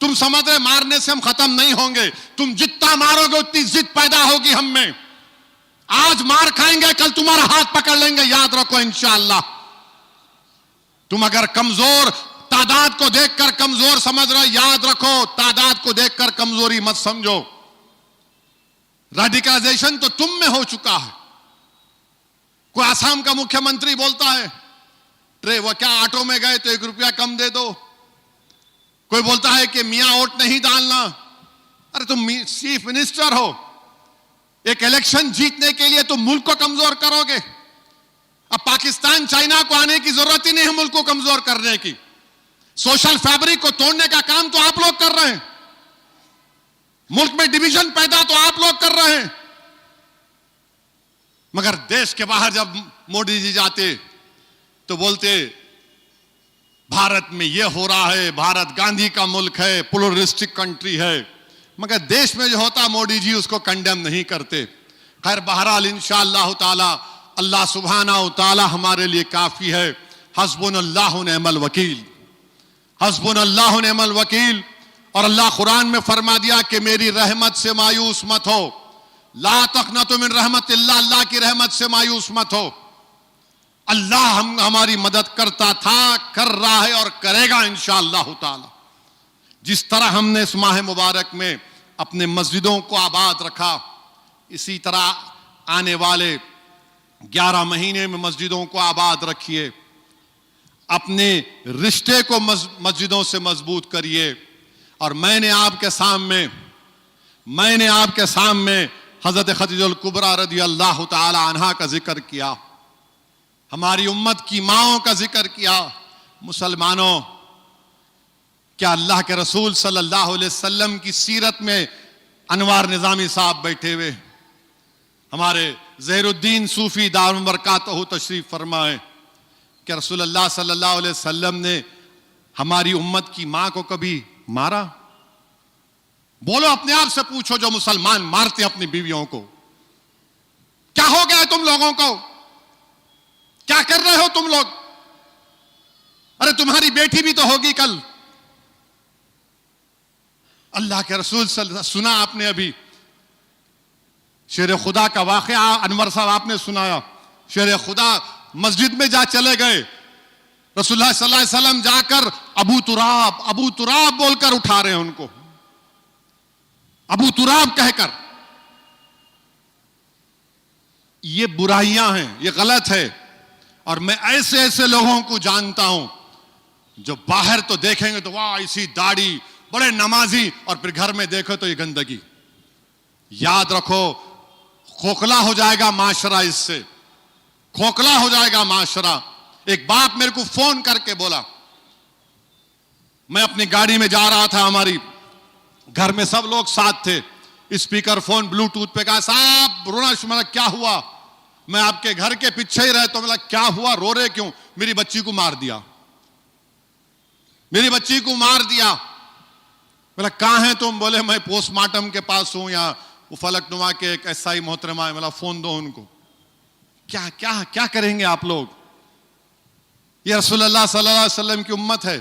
तुम समझ रहे मारने से हम खत्म नहीं होंगे। तुम जितना मारोगे उतनी जिद पैदा होगी हम में। आज मार खाएंगे, कल तुम्हारा हाथ पकड़ लेंगे, याद रखो इंशाअल्लाह। तुम अगर कमजोर, तादाद को देखकर कमजोर समझ रहे, याद रखो तादाद को देखकर कमजोरी मत समझो। रेडिकलाइजेशन तो तुम में हो चुका है। कोई आसाम का मुख्यमंत्री बोलता है वो क्या ऑटो में गए तो 1 रुपया कम दे दो। कोई बोलता है कि मियां वोट नहीं डालना। अरे तुम चीफ मिनिस्टर हो, एक इलेक्शन जीतने के लिए तुम मुल्क को कमजोर करोगे। अब पाकिस्तान चाइना को आने की जरूरत ही नहीं है मुल्क को कमजोर करने की। सोशल फैब्रिक को तोड़ने का काम तो आप लोग कर रहे हैं, मुल्क में डिवीजन पैदा तो आप लोग कर रहे हैं। मगर देश के बाहर जब मोदी जी जाते तो बोलते भारत में यह हो रहा है, भारत गांधी का मुल्क है, प्लूरलिस्टिक कंट्री है। मगर देश में जो होता मोदी जी उसको कंडेम नहीं करते। खैर बहरहाल इंशाअल्लाह ताला अल्लाह सुब्हानहू ताला हमारे लिए काफी है। हस्बुनल्लाहु निअमल वकील, हस्बुनल्लाहु निअमल वकील। और अल्लाह कुरान में फरमा दिया कि मेरी रहमत से मायूस मत हो, ला तक़नतु मिन रहमतिल्लाह, अल्लाह की रहमत से मायूस मत हो। अल्लाह हमारी मदद करता था, कर रहा है और करेगा इंशाअल्लाह ताला। जिस तरह हमने इस माह मुबारक में अपने मस्जिदों को आबाद रखा, इसी तरह आने वाले 11 महीने में मस्जिदों को आबाद रखिए। अपने रिश्ते को मस्जिदों से मजबूत करिए। और मैंने आपके सामने हजरत खदीजतुल कुबरा रदी अल्लाह ताला अन्हा का जिक्र किया, हमारी उम्मत की माओं का जिक्र किया। मुसलमानों, क्या अल्लाह के रसूल सल्लल्लाहु अलैहि वसल्लम की सीरत में अनवार निजामी साहब बैठे हुए, हमारे ज़हीरुद्दीन सूफी दारुल बरकातहू तशरीफ फरमाए कि रसूलुल्लाह सल्लल्लाहु अलैहि वसल्लम ने हमारी उम्मत की मां को कभी मारा? बोलो, अपने आप से पूछो जो मुसलमान मारते अपनी बीवियों को, क्या हो गया है तुम लोगों को? क्या कर रहे हो तुम लोग? अरे तुम्हारी बेटी भी तो होगी कल। अल्लाह के रसूल सुना आपने अभी शेर खुदा का वाकया, अनवर साहब आपने सुनाया। शेर खुदा मस्जिद में जा चले गए, रसूलुल्लाह सल्लल्लाहु अलैहि वसल्लम जाकर अबू तुराब बोलकर उठा रहे हैं उनको, अबू तुराब कहकर। ये बुराइयां हैं, ये गलत है। और मैं ऐसे ऐसे लोगों को जानता हूं जो बाहर तो देखेंगे तो वाह इसी दाढ़ी, बड़े नमाजी, और फिर घर में देखो तो ये गंदगी। याद रखो, खोखला हो जाएगा माशरा, इससे खोखला हो जाएगा माशरा। एक बाप मेरे को फोन करके बोला, मैं अपनी गाड़ी में जा रहा था, हमारी घर में सब लोग साथ थे, स्पीकर फोन ब्लूटूथ पे, कहा साहब रोना शुरू। क्या हुआ? मैं आपके घर के पीछे ही रहता हूं। क्या हुआ, रो रहे क्यों? मेरी बच्ची को मार दिया, मेरी बच्ची को मार दिया। बोला कहां है तुम? बोले मैं पोस्टमार्टम के पास हूं, या वो फलकनुमा के एक एसआई मोहतरमा है। बोला फोन दो उनको। क्या क्या क्या करेंगे आप लोग? ये रसूलुल्लाह सल्लल्लाहु अलैहि वसल्लम की उम्मत है।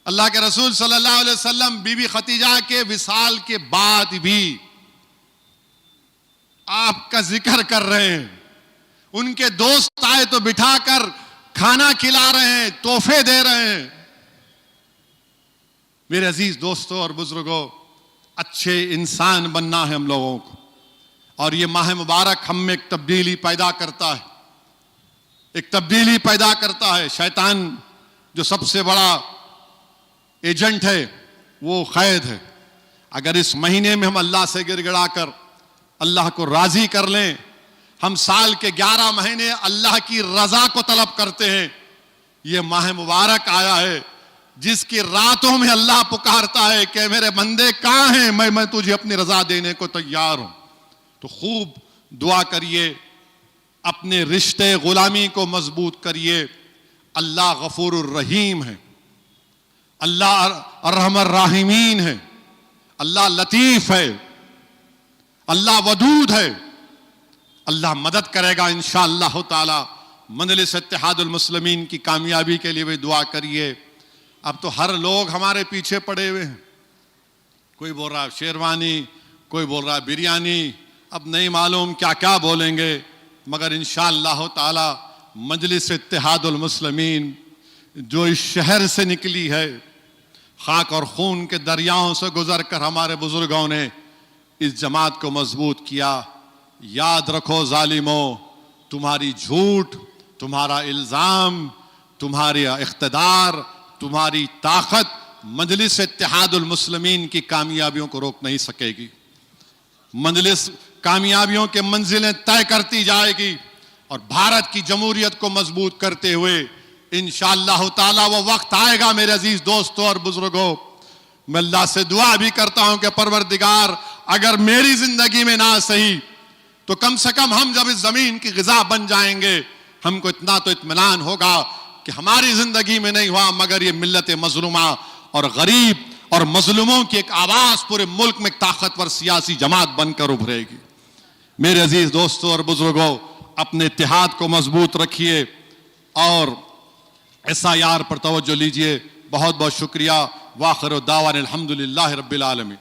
अल्लाह के रसूल सल्लल्लाहु अलैहि वसल्लम बीबी खतीजा के विसाल के बाद भी आपका जिक्र कर रहे हैं। उनके दोस्त आए तो बिठाकर खाना खिला रहे हैं, तोहफे दे रहे हैं। मेरे अजीज दोस्तों और बुजुर्गों, अच्छे इंसान बनना है हम लोगों को। और ये माह मुबारक हम में एक तब्दीली पैदा करता है, एक तब्दीली पैदा करता है। शैतान जो सबसे बड़ा एजेंट है वो कैद है। अगर इस महीने में हम अल्लाह से गिड़गिड़ा कर अल्लाह को राजी कर लें, हम साल के 11 महीने अल्लाह की रजा को तलब करते हैं। ये माह मुबारक आया है जिसकी रातों में अल्लाह पुकारता है कि मेरे बंदे कहां हैं, मैं तुझे अपनी रजा देने को तैयार हूं। तो खूब दुआ करिए, अपने रिश्ते गुलामी को मजबूत करिए। अल्लाह गफूरुर रहीम है, अल्लाह अर्हमर राहिमीन है, अल्लाह लतीफ है, अल्लाह वदूद है। अल्लाह मदद करेगा इंशाअल्लाह ताला। मजलिस इत्तेहादुल मुस्लिमीन की कामयाबी के लिए भी दुआ करिए। अब तो हर लोग हमारे पीछे पड़े हुए हैं, कोई बोल रहा है शेरवानी, कोई बोल रहा है बिरयानी, अब नहीं मालूम क्या क्या बोलेंगे। मगर इंशाअल्लाह ताला मजलिस इत्तेहादुल मुस्लिमीन जो इस शहर से निकली है, खाक और खून के दरियाओं से गुजर कर हमारे बुजुर्गों ने इस जमात को मजबूत किया। याद रखो जालिमों, तुम्हारी झूठ, तुम्हारा इल्ज़ाम, तुम्हारे इख्तिदार, तुम्हारी ताकत मजलिस इत्तेहादुल मुस्लिमीन की कामयाबियों को रोक नहीं सकेगी। मजलिस कामयाबियों के मंजिलें तय करती जाएगी और भारत की जमहूरियत को मजबूत करते हुए इंशाअल्लाह ताला वो वक्त आएगा मेरे अजीज दोस्तों और बुजुर्गों, मैं अल्लाह से दुआ भी करता हूं कि परवरदिगार अगर मेरी जिंदगी में ना सही तो कम से कम हम जब इस जमीन की ग़िज़ा बन जाएंगे, हमको इतना तो इत्मीनान होगा कि हमारी जिंदगी में नहीं हुआ मगर ये मिल्लत मजलूमा और गरीब और मजलूमों की एक आवाज पूरे मुल्क में एक ताकतवर सियासी जमात बनकर उभरेगी। मेरे अजीज दोस्तों और बुजुर्गों, अपने इत्तेहाद को मजबूत रखिए और SIR पर तवज्जो लीजिए। बहुत बहुत शुक्रिया। वाखिर दावाना अल्हम्दुलिल्लाहि रब्बिल आलमीन।